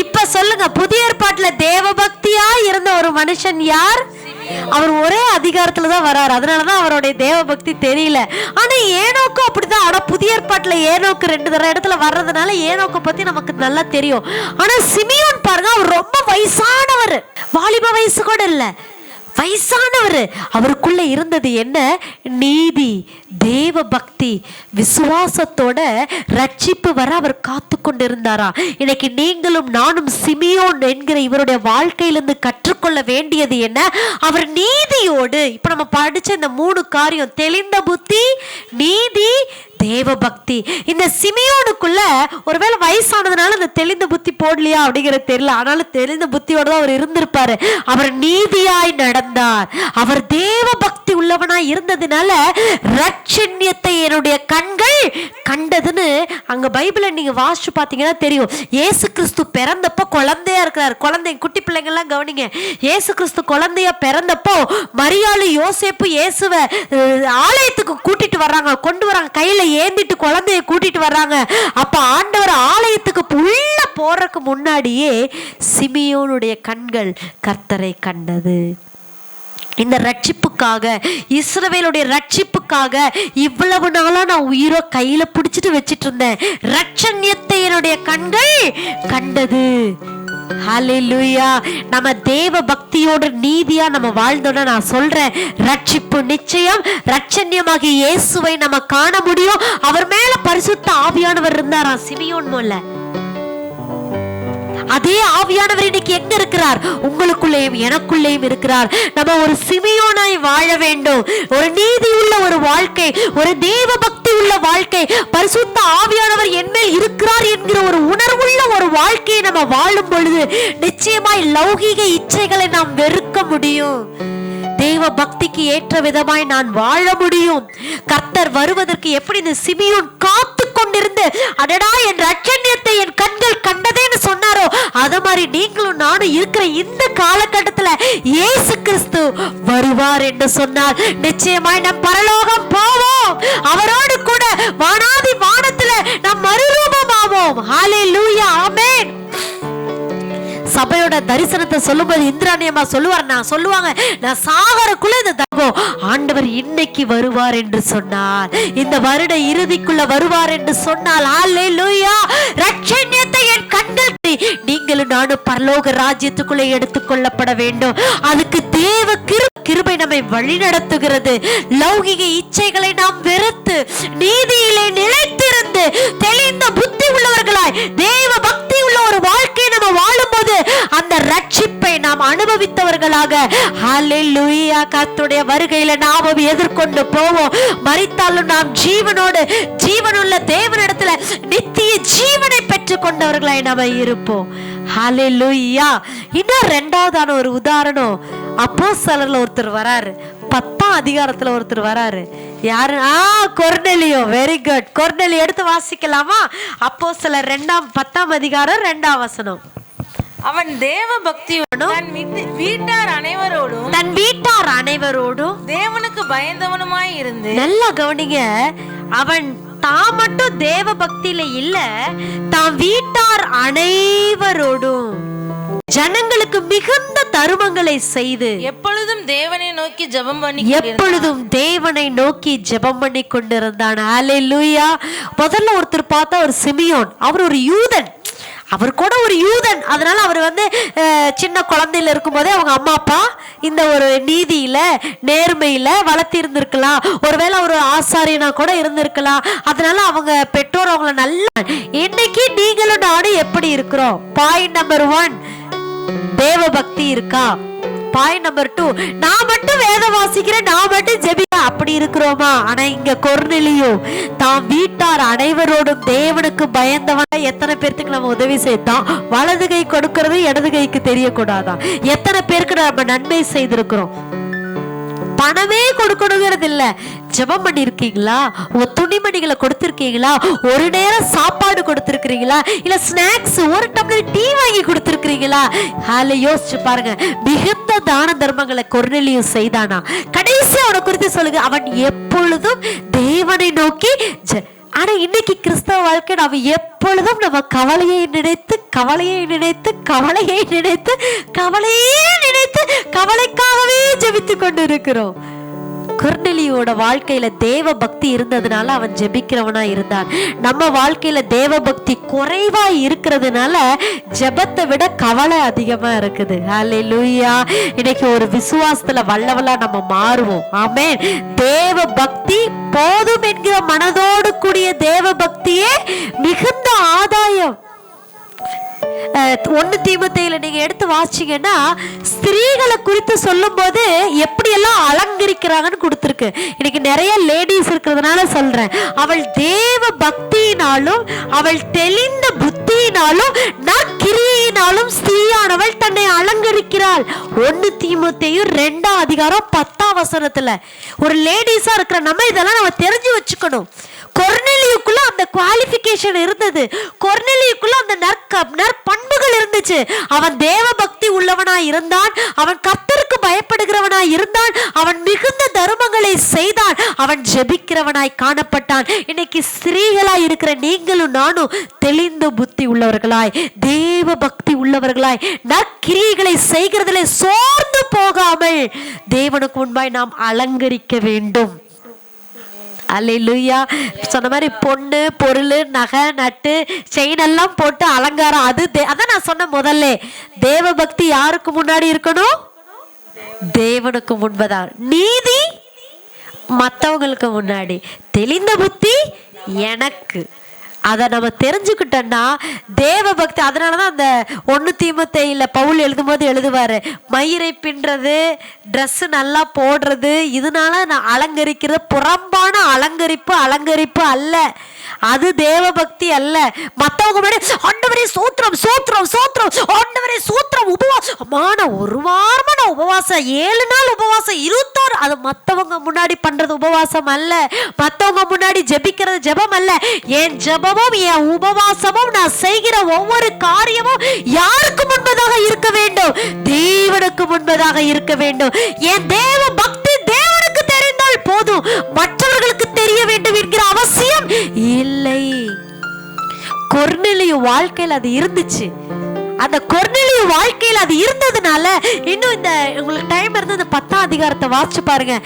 இப்ப சொல்லுங்க, புதிய ஏற்பாட்டுல தேவ பக்தியா இருந்த ஒரு மனுஷன் யார்? அவர் ஒரே அதிகாரத்துலதான் வராரு, அதனாலதான் அவருடைய தேவ பக்தி தெரியல. ஆனா ஏனோக்கும் அப்படிதான். ஆனா புதிய ஏற்பாட்டுல ஏனோக்கு 2 இடத்துல வர்றதுனால ஏனோக்க பத்தி நமக்கு நல்லா தெரியும். ஆனா சிமியோன் பாருங்க, அவர் ரொம்ப வயசானவர், வாலிப வயசு கூட இல்ல, வயசானவர். அவருக்குள்ள இருந்தது என்ன? நீதி, தேவ பக்தி, விசுவாசத்தோட ரட்சிப்பு வர அவர் காத்து கொண்டிருந்தாரா. இன்னைக்கு நீங்களும் நானும் சிமியோன் என்கிற இவருடைய வாழ்க்கையிலிருந்து கற்றுக்கொள்ள வேண்டியது என்ன? அவர் நீதியோடு, இப்ப நம்ம படிச்ச இந்த 3 காரியம், தெளிந்த புத்தி, நீதி, தேவ பக்தி. இந்த சிமியோனுக்குள்ள ஒருவேளை வயசானதுனால இந்த தெளிந்த புத்தி போடலையா அப்படிங்கிறது தெரியல. ஆனாலும் தெளிந்த புத்தியோட தான் அவர் இருந்திருப்பாரு. அவர் நீதியாய் நடந்தார், அவர் தேவ பக்தி உள்ளவனாய் இருந்ததுனால ரட்சண்யத்தை என்னுடைய கண்கள் கண்டதுன்னு அங்க பைபிளை நீங்க வாசிச்சு பாத்தீங்கன்னா தெரியும். இயேசு கிறிஸ்து பிறந்தப்போ குழந்தையா இருக்கிறார். குழந்தை, குட்டி பிள்ளைங்க எல்லாம் கவனிங்க. இயேசு கிறிஸ்து குழந்தையா பிறந்தப்போ மரியாளு யோசேப்பு இயேசுவை ஆலயத்துக்கு கூட்டிட்டு வர்றாங்க, கொண்டு வராங்க, கையில ஏந்திட்டு குழந்தைய கூட்டிட்டு வர்றாங்க. அப்ப ஆண்டவர் ஆலயத்துக்கு உள்ள போறதுக்கு முன்னாடியே சிமியோனுடைய கண்கள் கர்த்தரை கண்டது. இந்த ரட்சிப்புக்காக, இஸ்ரவேலுடைய ரட்சிப்புக்காக இவ்வளவு நாளா நான் உயிரோ கையில பிடிச்சிட்டு வச்சிட்டு இருந்தேன். ரட்சண்யத்தை என்னுடைய கண்கள் கண்டது. ஹல்லேலூயா. நம்ம தேவ பக்தியோட நீதியா நம்ம வாழ்ந்தோம்னா நான் சொல்றேன், ரட்சிப்பு நிச்சயம். ரட்சண்யமாகிய இயேசுவை நம்ம காண முடியும். அவர் மேல பரிசுத்த ஆவியானவர் இருந்தாராம் சிமியோன் மேல. அதே ஆவியானவர் இன்னைக்கு எங்க இருக்கிறார்? உங்களுக்குள்ளேயும் எனக்குள்ளேயும் இருக்கிறார். நம்ம ஒரு சிமியோனாய் வாழ வேண்டும். ஒரு நீதி உள்ள ஒரு வாழ்க்கை, ஒரு தேவ பக்தி உள்ள வாழ்க்கை, பரிசுத்த ஆவியானவர் என்மேல் இருக்கிறார் என்கிற ஒரு உணர்வுள்ள ஒரு வாழ்க்கையை நம்ம வாழும் பொழுது நிச்சயமாய் லௌகீக இச்சைகளை நாம் வெறுக்க முடியும். தேவ பக்திக்கு ஏற்ற விதமாய் நான் வாழ முடியும். கர்த்தர் வருவதற்கு எப்படி இந்த சிமியோன் காத்து கொண்டிருந்து அடடா என் ரட்சண்யத்தை என் கண்கள் கண்டதேன்னு சொன்னாரோ, அத மாதிரி நீங்களும் நானும் இருக்கிற இந்த காலகட்டத்துல இயேசு கிறிஸ்து வருவார் என்று சொன்னார். நிச்சயமாய் நம் பரலோகம் போவோம். அவரோடு கூட வானாதி வானத்துல நம் மறுரூபமாவோம். ஹல்லேலூயா, ஆமென். சபையோட தரிசனத்தை சொல்லும்போது இந்திராணியம்மா சொல்லுவாங்க, நான் சாகரக்குள்ள இந்த தபம் ஆண்டவர் இன்னைக்கு வருவார் என்று சொன்னார், இந்த வருட இறுதிக்குள்ள வருவார் என்று சொன்னால், ஹல்லேலூயா. ரட்சண்யத்தை என் கண்கள் நீங்களும் நானும் பரலோக ராஜ்யத்துக்குள்ளே எடுத்துக்கொள்ளப்பட வேண்டும். அதுக்கு தேவ கிருபை நம்மை வழி நடத்துகிறது. லௌகிக இச்சைகளை நாம் வெறுத்து நீதியிலே நிலைத்திருந்து தெளிந்த புத்தி உள்ளவர்களாய் தேவ பக்தி உள்ள ஒரு வாழ்க்கையை நம்ம வாழும்போது அந்த ரட்சிப்பை நாம் அனுபவித்தவர்களாக, ஹல்லேலூயா, கர்த்தருடைய வருகையில நாம் எதிர்கொண்டு போவோம். மரித்தாலும் நாம் ஜீவனுள்ள தேவனிடத்துல நித்திய ஜீவனை பெற்றுக் கொண்டவர்களாய் நாம் இருப்போம். ஹல்லேலூயா. இன்னும் 2வதான ஒரு உதாரணம், அப்போஸ்தலர்ல ஒருத்தர் வராரு, 10ஆம் அதிகாரத்துல ஒருத்தர் வராரு. யாரு? கொர்நேலியோ. Very good. கொர்நேலியோ எடுத்து வாசிக்கலாமா? அப்போஸ்தலர் 10ஆம் அதிகாரம் 2ஆம் வசனம். அவன் தேவ பக்தியோடும் தன் வீட்டார் அனைவரோடும் தேவனுக்கு பயந்தவனுமாய் இருந்து, நல்லா கவனிங்க, அவன் தான் மட்டும் தேவ பக்தியில இல்ல, தான் வீட்டார் அனைவரோடும் ஜனங்களுக்கு மிகுந்த தருமங்களை செய்து எப்பொழுதும் தேவனை நோக்கி ஜெபம் பண்ணி கொண்டிருந்தான். ஹல்லேலூயா. முதல்ல ஒருத்தர் பார்த்தா ஒரு சிமியோன், அவர் ஒரு யூதன், அவர் கூட ஒரு யூதன். அதனால அவர் சின்ன குழந்தையில இருக்கும் போதே அவங்க அம்மா அப்பா இந்த ஒரு நீதியில நேர்மையில வளர்த்தி இருந்திருக்கலாம். ஒருவேளை ஒரு ஆசாரியனா கூட இருந்திருக்கலாம். அதனால அவங்க பெற்றோர் அவங்கள நல்லா. இன்னைக்கு நீங்களும் நானும் எப்படி இருக்கிறோம்? பாயிண்ட் நம்பர் 1, தேவ பக்தி இருக்கா? பாயிண்ட் நம்பர் 2, நான் மட்டும் வேதம் வாசிக்கிறேன், நான் மட்டும் ஜெபிக்கிறேன், அப்படி இருக்கிறோமா? ஆனா இங்க கொர்நேலியோ தான் வீட்டார் அனைவரோடும் தேவனுக்கு பயந்தவன. எத்தனை பேருக்கு நம்ம உதவி செய்தோம்? வலது கை கொடுக்கிறது இடது கைக்கு தெரியக்கூடாதான். எத்தனை பேருக்கு நம்ம நன்மை செய்திருக்கிறோம்? பணமே கொடுக்கணுங்கிறது இல்ல, ஜெபம் பண்ணி இருக்கீங்களா? உங்க துணிமணிகளை கொடுத்திருக்கீங்களா? ஒரு நேரம் சாப்பாடு கொடுத்திருக்கிறீங்களா? இல்ல ஸ்நாக்ஸ், ஒரு டம்ளர் டீ வாங்கி கொடுத்திருக்கிறீங்களா? யோசிச்சு பாருங்க. மிகுந்த தான தர்மங்களை கொர்நேலியோ செய்தானா? கடைசி அவனை குறித்து சொல்லுங்க, அவன் எப்பொழுதும் தேவனை நோக்கி. ஆனா இன்னைக்கு கிறிஸ்தவ வாழ்க்கை நாம எப்பொழுதும் நம்ம கவலையை நினைத்து கவலைக்காகவே ஜெபித்து ஜெபித்து கொண்டு இருக்கிறோம். கொர்நேலியோட வாழ்க்கையில தேவ பக்தி இருந்ததுனால அவன் ஜெபிக்கிறவனா இருந்தான். நம்ம வாழ்க்கையில தேவ பக்தி குறைவா இருக்கிறதுனால ஜெபத்தை விட கவலை அதிகமா இருக்குது. ஹல்லேலூயா. இன்னைக்கு ஒரு விசுவாசத்துல வல்லவலா நம்ம மாறுவோம். ஆமென். தேவ பக்தி போதும் என்கிற மனதோடு கூடிய தேவ பக்தியே மிகுந்த ஆதாயம். 1 தீமோத்தேயுல நீங்க எடுத்து வாசிச்சீங்கன்னா ஸ்திரீகளை குறித்து சொல்லும் போது எப்படி எல்லாம் அலங்கரிக்கிறாங்கன்னு கொடுத்திருக்கு. இன்னைக்கு நிறைய லேடிஸ் இருக்கிறதுனால சொல்றேன். அவள் தேவ பக்தியினாலும் அவள் தெளிந்த புத்தியினாலும் நற்கிரியினாலும் ஸ்திரீயானவள் தன்னை அலங்கரிக்கிறாள். 1 தீமோத்தேயு 2ஆம் அதிகாரம் 10ஆம் வசனத்துல ஒரு லேடிஸா இருக்கிற நம்ம இதெல்லாம் நம்ம தெரிஞ்சு வச்சுக்கணும். கொர்நேலியுக்குள்ள அந்த குவாலிஃபிகேஷன் இருந்தது. கொர்நேலியுக்குள்ள அந்த நற்பண்புகள் இருந்துச்சு. அவன் தேவ பக்தி உள்ளவனா இருந்தான். அவன் கர்த்தருக்கு பயப்படுகிறவனாய் இருந்தான். அவன் மிகுந்த தர்மங்களை செய்தான். அவன் ஜெபிக்கிறவனாய் காணப்பட்டான். இன்னைக்கு ஸ்திரீகளாய் இருக்கிற நீங்களும் நானும் தெளிந்த புத்தி உள்ளவர்களாய், தேவ பக்தி உள்ளவர்களாய், நற்கிரியைகளை செய்கிறதிலே சோர்ந்து போகாமல் தேவனுக்கு முன்பாய் நாம் அலங்கரிக்க வேண்டும். அல்லேலூயா. சொன்ன மாதிரி பொண்ணு பொருள் நகை நட்டு செயின் எல்லாம் போட்டு அலங்காரம், அதான் நான் சொன்ன முதல்ல, தேவ பக்தி யாருக்கு முன்னாடி இருக்கணும்? தேவனுக்கு முன்பதான். நீதி மற்றவங்களுக்கு முன்னாடி, தெளிந்த புத்தி எனக்கு. அதை நம்ம தெரிஞ்சுக்கிட்டோம்னா தேவ பக்தி. அதனாலதான் அந்த 1 தீமோத்தேயுல பவுல் எழுதும்போது எழுதுவாரு, மயிரை பின்றது, ட்ரெஸ் நல்லா போடுறது, இதனால நான் அலங்கரிக்கிறது புறம்பான அலங்கரிப்பு அல்ல. அது தேவ பக்தி அல்ல. மற்றவங்க முன்னாடி ஆண்டவரே சூத்திரம் சூத்திரம் சூத்திரம், ஆண்டவரே சூத்திரம், உபவாசம், ஒரு வாரமா நான் உபவாசம், 7 நாள் உபவாசம், 21, அது மற்றவங்க முன்னாடி பண்றது உபவாசம் அல்ல. மற்றவங்க முன்னாடி ஜெபிக்கிறது ஜெபம் அல்ல. என் ஜெபமும் என் உபவாசமும் நான் செய்கிற ஒவ்வொரு காரியமும் யாருக்கு முன்பதாக இருக்க வேண்டும்? தேவனுக்கு முன்பதாக இருக்க வேண்டும். என் தேவ பக்தி தேவனுக்கு தெரிந்தால் போதும், மற்றவர்களுக்கு தெரிய வேண்டும் என்கிற அவசியம் இல்லை. கொர்நேலியு வாழ்க்கையில் அது இருந்துச்சு. அந்த கொர்நேலியு வாழ்க்கையில் அது இருந்ததுனால இன்னும் இந்த உங்களுக்கு டைம் இருந்து இந்த 10ஆம் அதிகாரத்தை வாசிச்சு பாருங்க.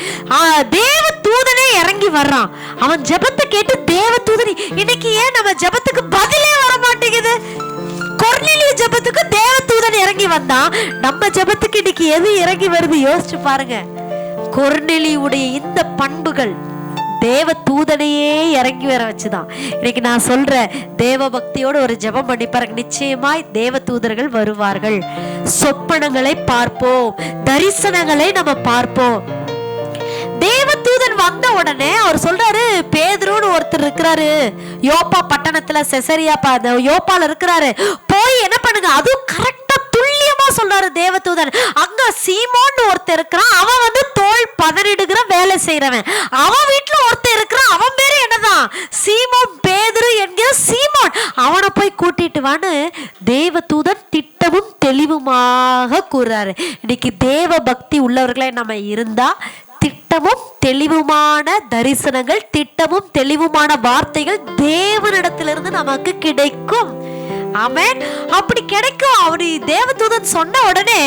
தேவ தூதனே இறங்கி வர்றான். அவன் ஜெபத்தை கேட்டு தேவ தூதனி. இன்னைக்கு ஏன் நம்ம ஜெபத்துக்கு பதிலே வர மாட்டேங்குது? கொர்நேலியு ஜெபத்துக்கு தேவ தூதன் இறங்கி வந்தான். நம்ம ஜெபத்துக்கு இன்னைக்கு எது இறங்கி வருது? யோசிச்சு பாருங்க. கொர்நேலியுடைய இந்த பண்புகள் தேவ தூதனையே இறங்கி வர வச்சுதான். இன்னைக்கு நான் சொல்றேன், தேவ பக்தியோடு ஒரு ஜெபம் பண்ணி பாருங்க, நிச்சயமாய் தேவ தூதர்கள் வருவார்கள். சொப்பனங்களை பார்ப்போம், தரிசனங்களை நம்ம பார்ப்போம். தேவ தூதன் வந்த உடனே அவர் சொல்றாரு, பேதுருன்னு ஒருத்தர் இருக்கிறாரு யோப்பா பட்டணத்துல, செசரியா யோப்பால இருக்கிறாரு, போய் என்ன பண்ணுங்க. அதுவும் கரெக்டா துல்லியமா சொல்றாரு தேவதூதன். அங்க சீமோன்னு ஒருத்தர் இருக்கிறான், அவன் வந்து தோல் பதனிடுகிற வேலை செய்யறவன். அவன் வீட்டுல ஒருத்தர் இருக்கிறான், அவன் பேரு என்னதான்? சீமோன் பேதுரு என்கிற சீமோன். அவனை போய் கூட்டிட்டு வான்னு தேவதூதன் திட்டமும் தெளிவுமாக கூறாரு. இன்னைக்கு தேவ பக்தி உள்ளவர்களே நம்ம இருந்தா திட்டமும் தெளிவுமான தரிசனங்கள், திட்டமும் தெளிவுமான வார்த்தைகள் தேவனிடத்திலிருந்து நமக்கு கிடைக்கும். ஆமென். அப்படி கிடைக்கும். அப்படி தேவதூதன் சொன்ன உடனே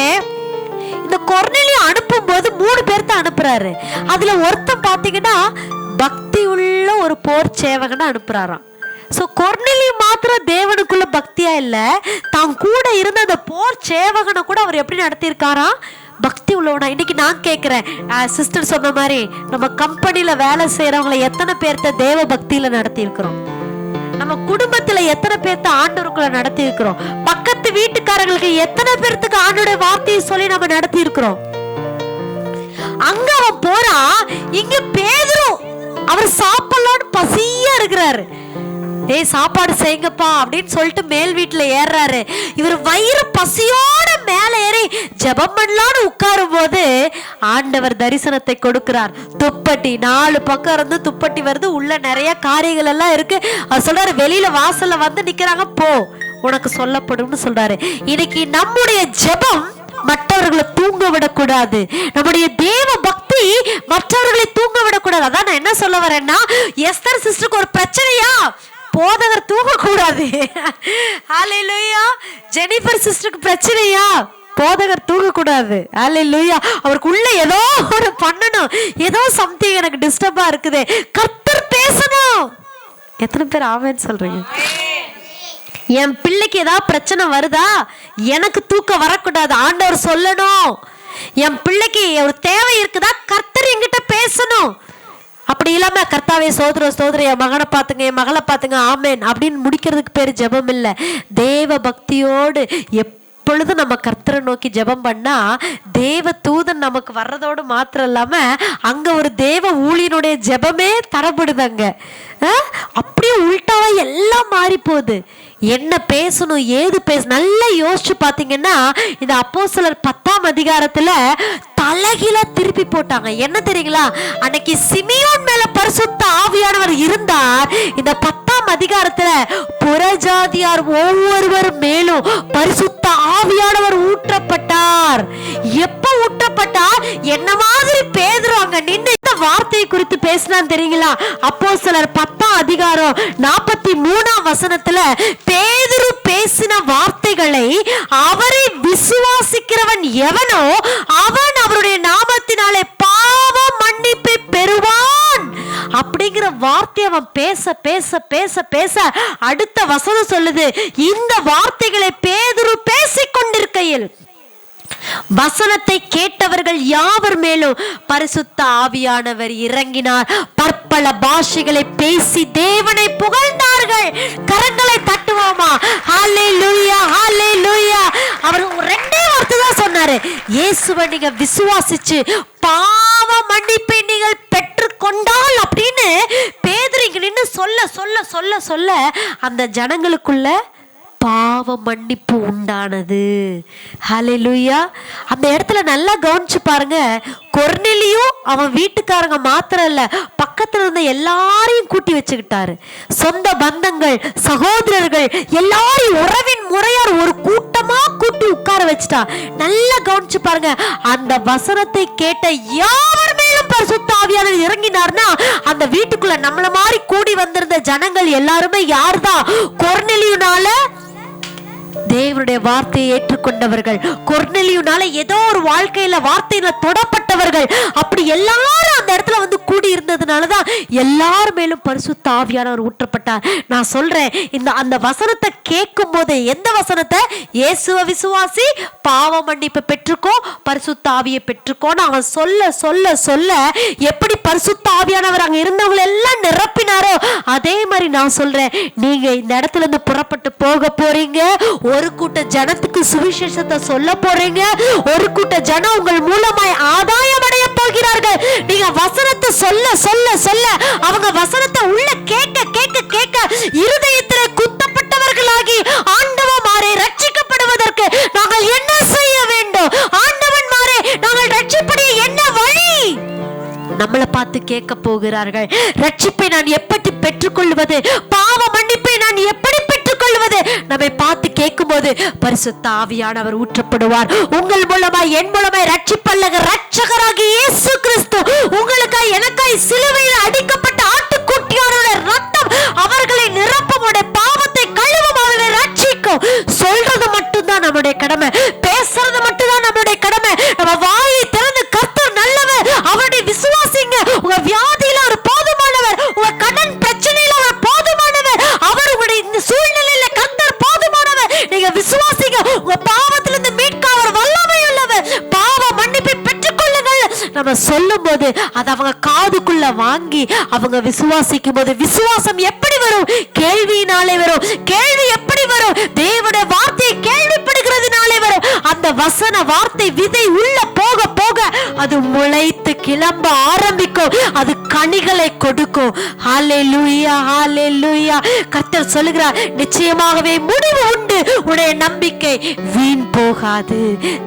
இந்த கொர்நேலியு அனுப்பும் போது 3 பேர்த்த அனுப்புறாரு. அதுல ஒருத்தன் பாத்தீங்கன்னா பக்தி உள்ள ஒரு போர் சேவகனை அனுப்புறாராம். சோ கொர்நேலியு மாத்திரம் தேவனுக்குள்ள பக்தியா இல்ல, தான் கூட இருந்த அந்த போர் சேவகனை கூட அவர் எப்படி நடத்தியிருக்காராம்? பக்தி உள்ளவனா. இன்னைக்கு நான் கேட்கிறேன், சிஸ்டர் சொன்ன மாதிரி நம்ம கம்பெனில வேலை செய்யறவங்களை எத்தனை பேர்த்த தேவ பக்தியில நடத்தி இருக்கிறோம்? நம்ம குடும்பத்துல எத்தனை பேர்த்த ஆண்டவருக்குள்ள நடத்தி இருக்கிறோம்? பக்கத்து வீட்டுக்காரங்களுக்கு எத்தனை பேர்த்துக்கு ஆண்டோட வார்த்தையை சொல்லி நம்ம நடத்தி இருக்கிறோம்? அங்க அவன் போறா, இங்க பேதுரு அவர் சாப்பிடலான்னு பசியா இருக்கிறாரு. ஏய் சாப்பாடு செய்யுங்கப்பா அப்படின்னு சொல்லிட்டு மேல் வீட்டுல ஏறாரு. இவர் வயிறு பசியோட மேல ஏறி ஜெபம் பண்ணலான்னு உட்காரும் போது ஆண்டவர் தரிசனத்தை கொடுக்கிறார். துப்பட்டி 4 பக்கம் இருந்து துப்பட்டி வருது, உள்ள நிறைய காரியங்கள் எல்லாம் இருக்கு. அவர் சொல்றாரு, வெளியில வாசல்ல வந்து நிக்கிறாங்க, போ உனக்கு சொல்லப்படும்னு சொல்றாரு. இன்னைக்கு நம்முடைய ஜெபம் மற்றவர்களை தூங்க விடக்கூடாது. நம்முடைய தேவ பக்தி மற்றவர்களை தூங்க விடக்கூடாது. அதான் நான் என்ன சொல்ல வரேன்னா, எஸ்தர் சிஸ்டருக்கு ஒரு பிரச்சனையா, போதகர் தூங்க கூடாது. ஹல்லேலூயா. ஜெனிஃபர் சிஸ்டருக்கு பிரச்சனையா, போதகர் தூங்கக்கூடாது. அல்லேலூயா. அவருக்குள்ள ஏதோ ஒரு பண்ணணும், ஏதோ சம்திங் எனக்கு டிஸ்டர்பா இருக்குது, கர்த்தர் பேசணும். எத்தனை பேர் ஆமென் சொல்றீங்க? என் பிள்ளைக்கு ஏதாவது பிரச்சனை வருதா, எனக்கு தூக்கம் வரக்கூடாது, ஆண்டவர் சொல்லணும். என் பிள்ளைக்கு ஒரு தேவை இருக்குதா, கர்த்தர் என்கிட்ட பேசணும். அப்படி இல்லாம கர்த்தாவே ஸ்தோத்திரம் ஸ்தோத்திரம், என் மகனை பார்த்துங்க, என் மகளை பார்த்துங்க, ஆமேன் அப்படின்னு முடிக்கிறதுக்கு பேர் ஜெபம் இல்லை. தேவ பக்தியோடு எப்பொழுது நம்ம கர்த்தரை நோக்கி ஜெபம் பண்ணா, தேவ தூதன் நமக்கு வர்றதோடு மாத்திரம் இல்லாம அங்க ஒரு தேவ ஊழியனுடைய ஜெபமே தரப்படுதாங்க. அப்படியே உள்டாவா எல்லாம் மாறி போகுது. என்ன பேசணும், ஏது நல்லா யோசிச்சு பார்த்தீங்கன்னா, இந்த அப்போஸ்தலர் 10ஆம் அதிகாரத்துல தலைகீழ திருப்பி போட்டாங்க. என்ன தெரியுங்களா? அன்னைக்கு சிமியோன் மேல பரிசுத்த ஆவியானவர் இருந்தார். இந்த 10ஆம் அதிகாரத்துல புறஜாதியார் ஒவ்வொருவர் மேலும் பரிசுத்த ஆவியானவர் ஊற்றப்பட்டார். எப்ப ஊற்றப்பட்டார்? என்ன மாதிரி பேதுரு அங்க நின்று இந்த வார்த்தையை குறித்து பேசினான் தெரியுங்களா? அப்போஸ்தலர் 10ஆம் அதிகாரம் 43ஆம் வசனத்துல பேதுரு பேசின வார்த்தைகளை, அவரை விசுவாசிக்கிறவன் எவனோ அவன் அவருடைய நாமத்தினாலே பாவ மன்னிப்பை பெறுவான் அப்படிங்கிற வார்த்தை அவன் பேச பேச பேச பேச அடுத்த வசனம் சொல்லுது, இந்த வார்த்தைகளை பேதுரு பேசிக் கொண்டிருக்கையில் வசனத்தை கேட்டவர்கள் யாவர் மேலும் பரிசுத்த ஆவியானவர் இறங்கினார். பற்பல பாஷைகளை பேசி தேவனை புகழ்ந்தார்கள். கரங்களை தட்டுவோமா? ஹல்லேலூயா, ஹல்லேலூயா. அவர் ரெண்டே வார்த்தை தான் சொன்னாரு, இயேசுவை நீங்க விசுவாசிச்சு பாவ மன்னிப்பை நீங்கள் பெற்றுக்கொண்டால் அப்படின்னு பேதுரு இங்க நின்னு சொல்ல சொல்ல சொல்ல சொல்ல அந்த ஜனங்களுக்குள்ள பாவ மன்னிப்பு உண்டானது. ஹல்லேலூயா. அந்த இடத்துல நல்லா கவனிச்சு பாருங்க. கொர்நேலியும் அவன் வீட்டுக்காரங்க மாத்திரம் இல்ல, பக்கத்துல இருந்த எல்லாரையும் கூட்டி வச்சுக்கிட்டாரு. சொந்த பந்தங்கள், சகோதரர்கள் எல்லாரையும் உறவின் முறையார் ஒரு கூட்டமா கூட்டி உட்கார வச்சுட்டா. நல்லா கவனிச்சு பாருங்க. அந்த வசனத்தை கேட்ட யாவர் மேலும் பரிசுத்த ஆவியானவர் இறங்கினார்னா, அந்த வீட்டுக்குள்ள நம்மள மாதிரி கூடி வந்திருந்த ஜனங்கள் எல்லாருமே யார்தான்? கொர்நேலியுனால தேவனுடைய வார்த்தையை ஏற்றுக்கொண்டவர்கள், கொர்நேலியுனால ஏதோ ஒரு வாழ்க்கையில வார்த்தையில தொடப்பட்டவர்கள், அப்படி எல்லாரும் அந்த இடத்துல வந்து கூடி இருந்ததுனாலதான் எல்லார் மேலும் பரிசுத்த ஆவியானவர் ஊற்றப்பட்டார். நான் சொல்றேன், இந்த அந்த வசனத்தை கேட்கும் போது, எந்த வசனத்தை? இயேசுவை விசுவாசி, பாவ மன்னிப்பை பெற்றுக்கோ, பரிசுத்த ஆவியை பெற்றுக்கோன்னு அவன் சொல்ல சொல்ல சொல்ல எப்படி பரிசுத்த ஆவியானவர் அங்க இருந்தவங்க எல்லாம் நிரப்பினாரோ, அதே மாதிரி நான் சொல்றேன், நீங்க இந்த இடத்துல இருந்து புறப்பட்டு போக போறீங்க. ஒரு கூட்ட ஜனத்துக்கு சுவிசேஷத்தை சொல்ல போறீங்க. ஒரு கூட்ட ஜனம் உங்கள் மூலமாய் ஆதாயம் அடைய போகிறார்கள். நீங்க வசனத்தை சொல்ல சொல்ல சொல்ல அவங்க வசனத்தை உள்ள கேட்க கேட்க கேட்க இருதயத்திலே குத்தப்பட்டவர்களாகி ஆண்டவமாரே ரட்சிக்கப்படுவதற்கு நாங்கள் என்ன செய்ய வேண்டும்? ஆண்டவன்மாரே நாங்கள் ரட்சிப்படைய என்ன வழி? நம்மளை பார்த்து கேட்க போகிறார்கள். ரட்சிப்பை நான் எப்படி பெற்றுக்கொள்வது? பாவ மன்னிப்பை நான் எப்படி பெற்றுக்கொள்வது? நம்மை பார்த்து கேட்கும் போது பரிசுத்த ஆவியானவர் ஊற்றப்படுவார். உங்கள் மூலமாய், என் மூலமாய் ரட்சிப்பல்லக ரட்சகராகிய இயேசு கிறிஸ்து உங்களுக்காய் எனக்காய் சிலுவையில் அடிக்கப்பட்ட ஆட்டுக்குட்டியானவருடைய ரத்தம் அவர்களை நிரப்பும், பாவத்தை கழுவும், அவர்களை ரட்சிக்கும். சொல்றது மட்டும்தான் நம்முடைய கடமை, பேசுறது மட்டும்தான் நம்முடைய கடமை. நம்ம வாயை திறந்து கர்த்தர் நல்லவர், அவருடைய விசுவாசிங்க. உங்க வியாதியில அவர் போதுமானவர், உங்க கடன் பிரச்சனையில அவர் போதுமானவர், அவர் உங்களுடைய இந்த சூழ்நிலையில கர்த்தர் போதுமானவர். நீங்க விசுவாசிங்க, உங்க பாவத்திலிருந்து மீட்க அவர் வல்லமை உள்ளவர். பாவ மன்னிப்பை பெற்றுக்கொள்ளுங்கள் நம்ம சொல்லும் போது அது அவங்க காதுக்குள்ள வாங்கி அவங்க விசுவாசிக்கும் போது, விசுவாசம் எப்படி வரும்? கேள்வியினாலே வரும். கேள்வி எப்படி வரும்? தேவனுடைய வார்த்தையை கேள்விப்படுகிறதுனாலே வரும். அந்த வசன வார்த்தை விதை உள்ள போக போக அது முளைத்து கிளம்ப ஆரம்பிக்கும், அது கனிகளை கொடுக்கும். ஹல்லேலூயா, ஹல்லேலூயா. கர்த்தர் சொல்லுகிறார், நிச்சயமாகவே முடிவு உண்டு, உடைய நம்பிக்கை வீண் போகாது.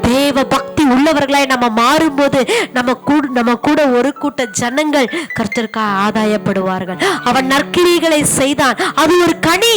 தேவ பக்தி உள்ளவர்களாய் நம்ம மாறும்போது நம்ம கூட ஒரு கூட்ட ஜனங்கள் கர்த்தருக்காக ஆதாயப்படுவார்கள். அவன் நற்கிரிகளை செய்தான், அது ஒரு கனி.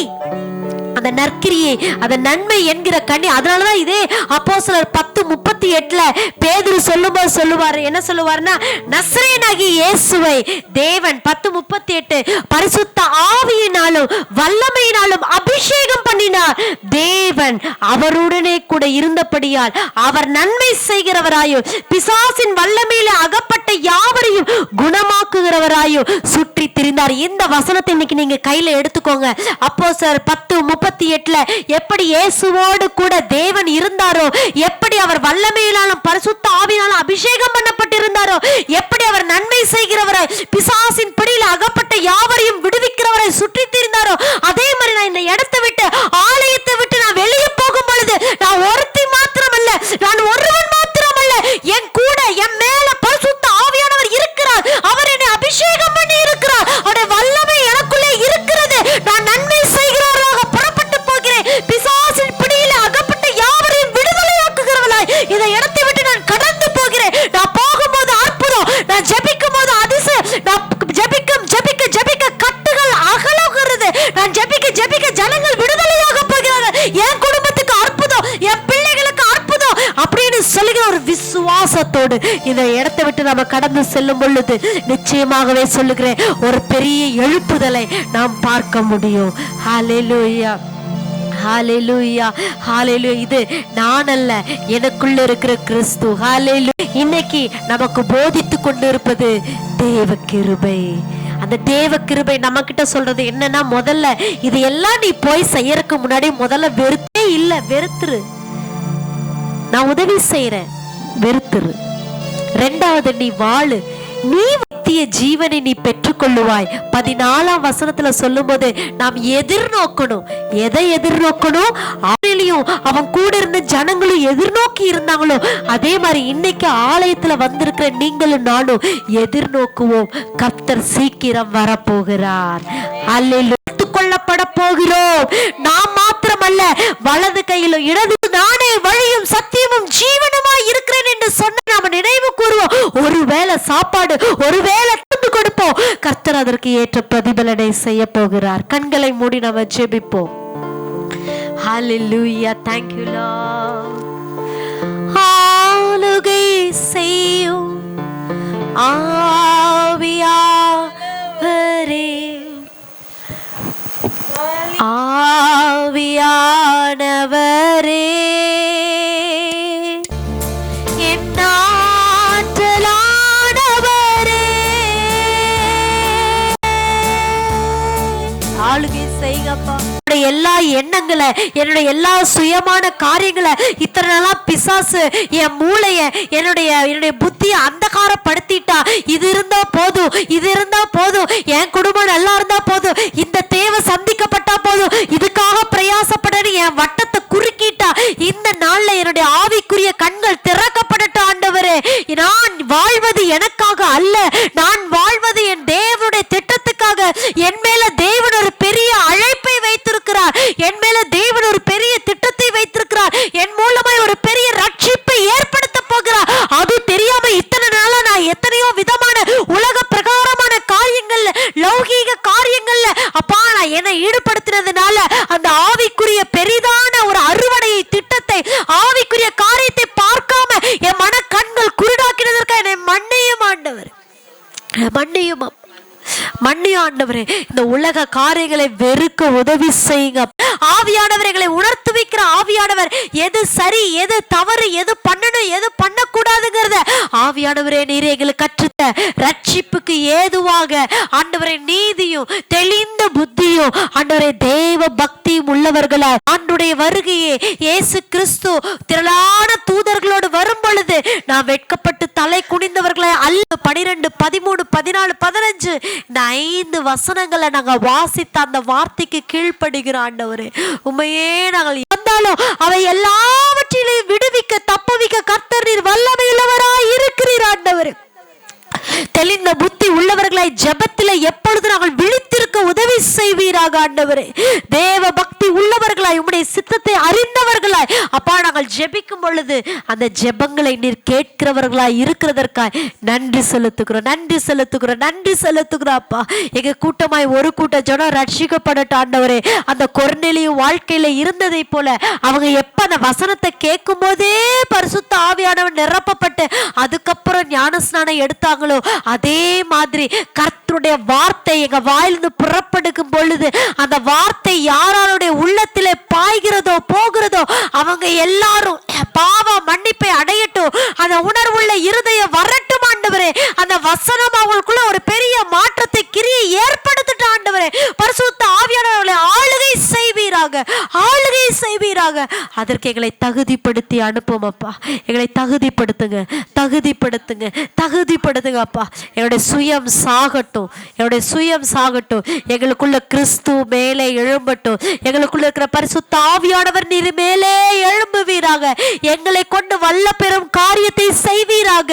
அந்த நற்கிரியை, அந்த நன்மை என்கிற கனி. அதனாலதான் இதே அப்போஸ்தலர் 10:38 பேதுரு சொல்லும்போது சொல்லுவாரு, என்ன சொல்லுவாருன்னா, நசரேயனாகிய இயேசுவை தேவன் 10:38 பரிசுத்த ஆவியினாலும் வல்லமையினாலும் அபிஷேகம் பண்ணினார். தேவன் அவருடனே கூட இருந்தபடியால் அவர் நன்மை செய்கிறவராயும் பிசாசின் வல்லமையில அகப்பட்ட யாவரையும் குணமாக்குகிறவராயும் சுற்றி திரிந்தார். இந்த வசனத்தை இன்னைக்கு நீங்க கையில எடுத்துக்கோங்க. அப்போஸ்தலர் 10:38 எப்படி இயேசுவோடு கூட தேவன் இருந்தாரோ, எப்படி அவர் வல்லமையினாலும் பரிசுத்த ஆவியினாலும் அபிஷேகம் பண்ணப்பட்டிருந்தாரோ, எப்படி அவர் நன்மை செய்கிறவராய் பிசாசின் பிடியில் அகப்பட்ட யாவரையும் விடுவிக்கிறவராய் சுற்றி திரிந்தாரோ, அதே மாதிரி நான் இந்த இடத்தை விட்டு, ஆலயத்தை விட்டு நான் வெளியே போகும் பொழுது நான் ஒருத்தி மாத்திரமல்ல, நான் ஒருவன் மாத்திரமல்ல, என் கூட என் மேல பரிசுத்த ஆவியானவர் இருக்கிறார். அவர் என்னை அபிஷேகம் பண்ணி இருக்கிறார். அவருடைய வல்லமை எனக்குள்ளே இருக்கிறது. நான் நன்மை செய்கிறவராக புறப்பட்டு போகிறேன். பிசாசின் பிடியில் அகப்பட்ட யாவரையும் விடுதலையாக்குகிறவளாய் இந்த இடத்தை விட்டு நான் கடந்து போகிறேன். நான் போகும்போது அற்புதம், நான் ஜெபிக்கும் போது அதிசயம், நான் ஜெபிக்க கட்டுகள் அகலுகிறது, நான் ஜெபிக்க ஜனங்கள் விடுதலையாக போகிறார்கள். என் குடும்பத்துக்கு அற்புதம், என் பிள்ளைகளுக்கு அற்புதம் அப்படின்னு சொல்லுகிற ஒரு விசுவாசத்தோடு இந்த இடத்தை விட்டு நம்ம கடந்து செல்லும் பொழுது நிச்சயமாகவே சொல்லுகிறேன், ஒரு பெரிய எழுப்புதலை நாம் பார்க்க முடியும். ஹல்லேலூயா, ஹல்லேலூயா, ஹல்லேலூயா. இது நான் அல்ல, எனக்குள்ள இருக்கிற கிறிஸ்து. ஹல்லேலூயா. இன்னைக்கு நமக்கு போதித்து கொண்டிருப்பது தேவ கிருபை. அந்த தேவ கிருபை நம்ம கிட்ட சொல்றது என்னன்னா, முதல்ல இது எல்லாம் நீ போய் செய்யறதுக்கு முன்னாடி முதல்ல வெறுத்தே இல்ல, வெறுத்துரு. நான் உதவி செய்யறேன், வெறுத்துரு. ரெண்டாவது, நீ வாழு, நீ நித்திய ஜீவனை நீ பெற்றுக்கொள்ளுவாய். 14ஆம் வசனத்துல சொல்லும் போது நாம் எதிர்நோக்கணும். எதை எதிர்நோக்கணும்? அவனையும் அவன் கூட இருந்த ஜனங்களும் எதிர்நோக்கி இருந்தாங்களோ, அதே மாதிரி இன்னைக்கு ஆலயத்துல வந்திருக்கிற நீங்களும் நானும் எதிர்நோக்குவோம். கர்த்தர் சீக்கிரம் வரப்போகிறார். அல்லேலூயா. கொள்ளப்பட போகிறோம். நாம் மாத்திரமல்ல, வலது கையிலும் இடது, நானே வழியும் சத்தியமும் ஜீவனுமாய் இருக்கிறேன் என்று சொன்ன நாம நினைவு கூறுவோம். ஒருவேளை சாப்பாடு, ஒருவேளை தந்து கொடுப்போம். கர்த்தர் அதற்கு ஏற்ற பிரதிபலனை செய்ய போகிறார். கண்களை மூடி நாம ஜெபிப்போம். ஹல்லேலூயா. Thank you Lord. ஆளுகை செய்யும் ஆவியானவரே, ஆவியானவரே, என் ஆற்றலானவரே, ஆளுகை செய்கப்பா. எல்லா எண்ணங்களை, என்னுடைய எல்லா சுயமான காரியங்களை இத்தனை நாளா பிசாசு என் மூளைய, என்னுடைய புத்தியை அந்தகாரப்படுத்திட்டா. இது இருந்தா போதும், இது இருந்தா போதும், என் குடும்பம் நல்லா இருந்தா போதும், இந்த தேவை சந்திக்கப்பட்டா போதும், இதுக்காக பிரயாசப்படணும் என் வட்டத்தை குறுக்கிட்டா. இந்த நாள்ல என்னுடைய ஆவிக்குரிய கண்கள் திறக்கப்படட்டும் ஆண்டவரே. நான் வாழ்வது எனக்காக அல்ல, நான் வாழ்வது என் தேவனுடைய திட்டத்துக்காக. என் மேல தேவன் ஒரு பெரிய அழைப்பை வைத்திருக்கிறார், என் மேல தேவன் ஒரு பெரிய திட்டத்தை வைத்திருக்கிறார், என் மூலமாய் ஒரு பெரிய ரட்சிப்பை ஏற்படுத்த போகிறார். அது தெரியாம இத்தனை நாளா நான் எத்தனையோ விதமான உலக பிரகாரமான காரியங்கள்ல, லௌகீக காரியங்கள்ல அப்பா நான் என்னை ஈடுபடுத்தினதுனால அந்த ஆவிக்குரிய பெரிதான ஒரு அறுவடையை, திட்டத்தை, ஆவிக்குரிய காரியத்தை பார்க்காம என் மன கண்கள் குருடாக்கினதற்காக என்னை மன்னியும் ஆண்டவர், மன்னியும் ஆண்டவரே. இந்த உலக காரியங்களை வெறுக்க உதவி செய்யுங்க ஆவியானவர்களை. உணர்த்து வைக்கிற ஆவியானவர் எது சரி, எது தவறு, எது பண்ணணும், எது பண்ணக்கூடாதுங்கிறத ஆவியானவரே நீரே எங்களுக்கு கற்றுத்த ரட்சிப்புக்கு ஏதுவாக ஆண்டவரே நீதியும் தெளிந்த புத்தியும் ஆண்டவரே தேவ பக்தியும் உள்ளவர்களா ஆண்டுடைய வருகையே இயேசு கிறிஸ்து திரளான தூதர்களோடு வரும் பொழுது நாம் வெட்கப்பட்டு தலை குனிந்தவர்களை அல்ல. 12, 13, 14, 15 இந்த 5 வசனங்களை நாங்க வாசித்த அந்த வார்த்தைக்கு கீழ்ப்படுகிறோம் ஆண்டவரே. உண்மையே நாங்கள் வந்தாலும் அவை எல்லாவற்றிலையும் விடுவிக்க, தப்புவிக்க கர்த்தர் நீர் வல்லமையுள்ளவராய் இருக்கிறீர் ஆண்டவரே. தெளிந்த புத்தி உள்ளவர்களாய் ஜெபத்திலே எப்பொழுது நாங்கள் விழித்து இருக்க உதவி செய்வீராக ஆண்டவரே. தேவ பக்தி உள்ளவர்களாய் உம்முடைய சித்தத்தை அறிந்தவர்களாய் அப்பா நாங்கள் ஜெபிக்கும் பொழுது அந்த ஜெபங்களை நீர் கேட்கிறவர்களாய் இருக்கிறதற்காய் நன்றி செலுத்துகிறோம், நன்றி செலுத்துகிறோம், நன்றி செலுத்துகிறோம் அப்பா. எங்க கூட்டமாய் ஒரு கூட்ட ஜனம் ரட்சிக்கப்படட்டும் ஆண்டவரே. அந்த கொர்நேலியு வாழ்க்கையில இருந்ததை போல அவங்க எப்ப அந்த வசனத்தை கேட்கும் போதே பரிசுத்த ஆவியானவர் நிரப்பப்பட்டு அதுக்கப்புறம் ஞானஸ்நானம் எடுத்தாங்களோ அதே மாதிரி கர்த்தருடைய வார்த்தை எங்க வாயிலிருந்து புறப்படுக்கும் பொழுது அந்த வார்த்தை யாருடைய உள்ளத்திலே பாய்கிறதோ போகிறதோ அவங்க எல்லாரும் பாவ மன்னிப்பை அடையட்டும். அந்த உணர்வுள்ள இருதயம் வரட்டும் ஆண்டவரே. அந்த வசனம் அவங்களுக்குள்ள ஒரு பெரிய மாற்றத்தை கிரியை ஏற்படுத்திட்டு ஆண்டவரே. பரிசுத்த ஆவியானவர்களை ஆளுகை செய்வீராக, ஆளுகை செய்வீராக. அதற்கு எங்களை தகுதிப்படுத்தி அனுப்பும் அப்பா. எங்களை தகுதிப்படுத்துங்க, தகுதிப்படுத்துங்க, தகுதிப்படுத்துங்க அப்பா. என்னுடைய சுயம் சாகட்டும், என்னுடைய சுயம் சாகட்டும். எங்களுக்குள்ள கிறிஸ்து மேலே எழும்பட்டும். எங்களுக்குள்ள இருக்கிற பரிசுத்த ஆவியானவர் நீர் மேலே எழும்புவீராக. எங்களை கொண்டு வல்ல பெரும் காரியத்தை செய்வீராக.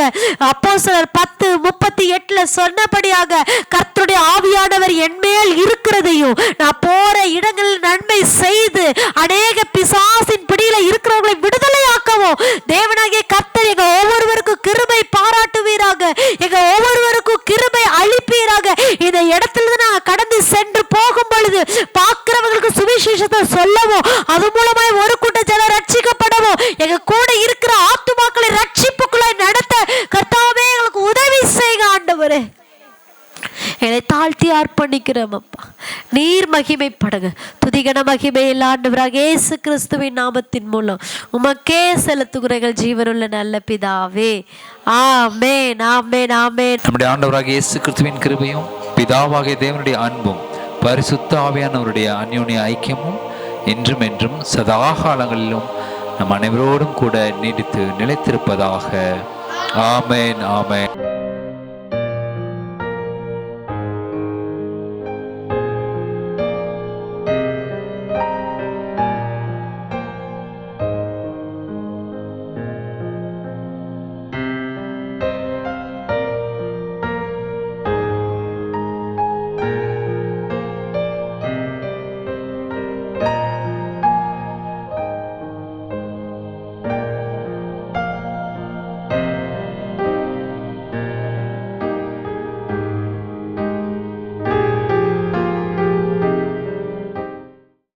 அப்போஸ்தலர் 10:38 சொன்னபடியாக கர்த்தருடைய ஆவியானவர் என் மேல் இருக்கிறதையும் நான் போற இடங்களில் நன்மை செய்து அநேக பிசாசின் பிடியில இருக்கிறவர்களை விடுதலையாக்கவும் தேவனாகிய கர்த்தர் எங்க ஒவ்வொருவருக்கும் கிருபை பாராட்டுவீராக. எங்க ஒவ்வொருவருக்கும் கிருபை அளிப்பீராக. இந்த இடத்துல நான் கடந்து சென்று போகும் பொழுது பார்க்கிறவங்களுக்கு சுவிசேஷத்தை சொல்லவும் அது மூலமாய் ஒரு கூட்ட ஜனம் ரட்சிக்கப்படவும் எங்க கூட இருக்கிற ஆத்துமாக்களை ரட்சிப்புக்குள்ளாய் நடத்த கர்த்தாவே எங்களுக்கு உதவி செய்க ஆண்டவரே. என்னை தாழ்த்தி அர்ப்பணிக்கிறோம் அப்பா. நீர் மகிமைப்படுங்க. துதிகன மகிமை ஆண்டவராக இயேசு கிறிஸ்துவின் நாமத்தின் மூலம் உமக்கே செலுத்துகிறீர்கள் ஜீவனுள்ள நல்ல பிதாவே. ஆமென், ஆமென், ஆமென். நம்முடைய ஆண்டவராக இயேசு கிறிஸ்துவின் கிருபையும் பிதாவாகிய தேவனுடைய அன்பும் பரிசுத்த ஆவியானவருடைய அந்யோன்ய ஐக்கியமும் என்றும் என்றும் சதா காலங்களிலும் நம் அனைவரோடும் கூட நீடித்து நிலைத்திருப்பதாக. ஆமென், ஆமென்.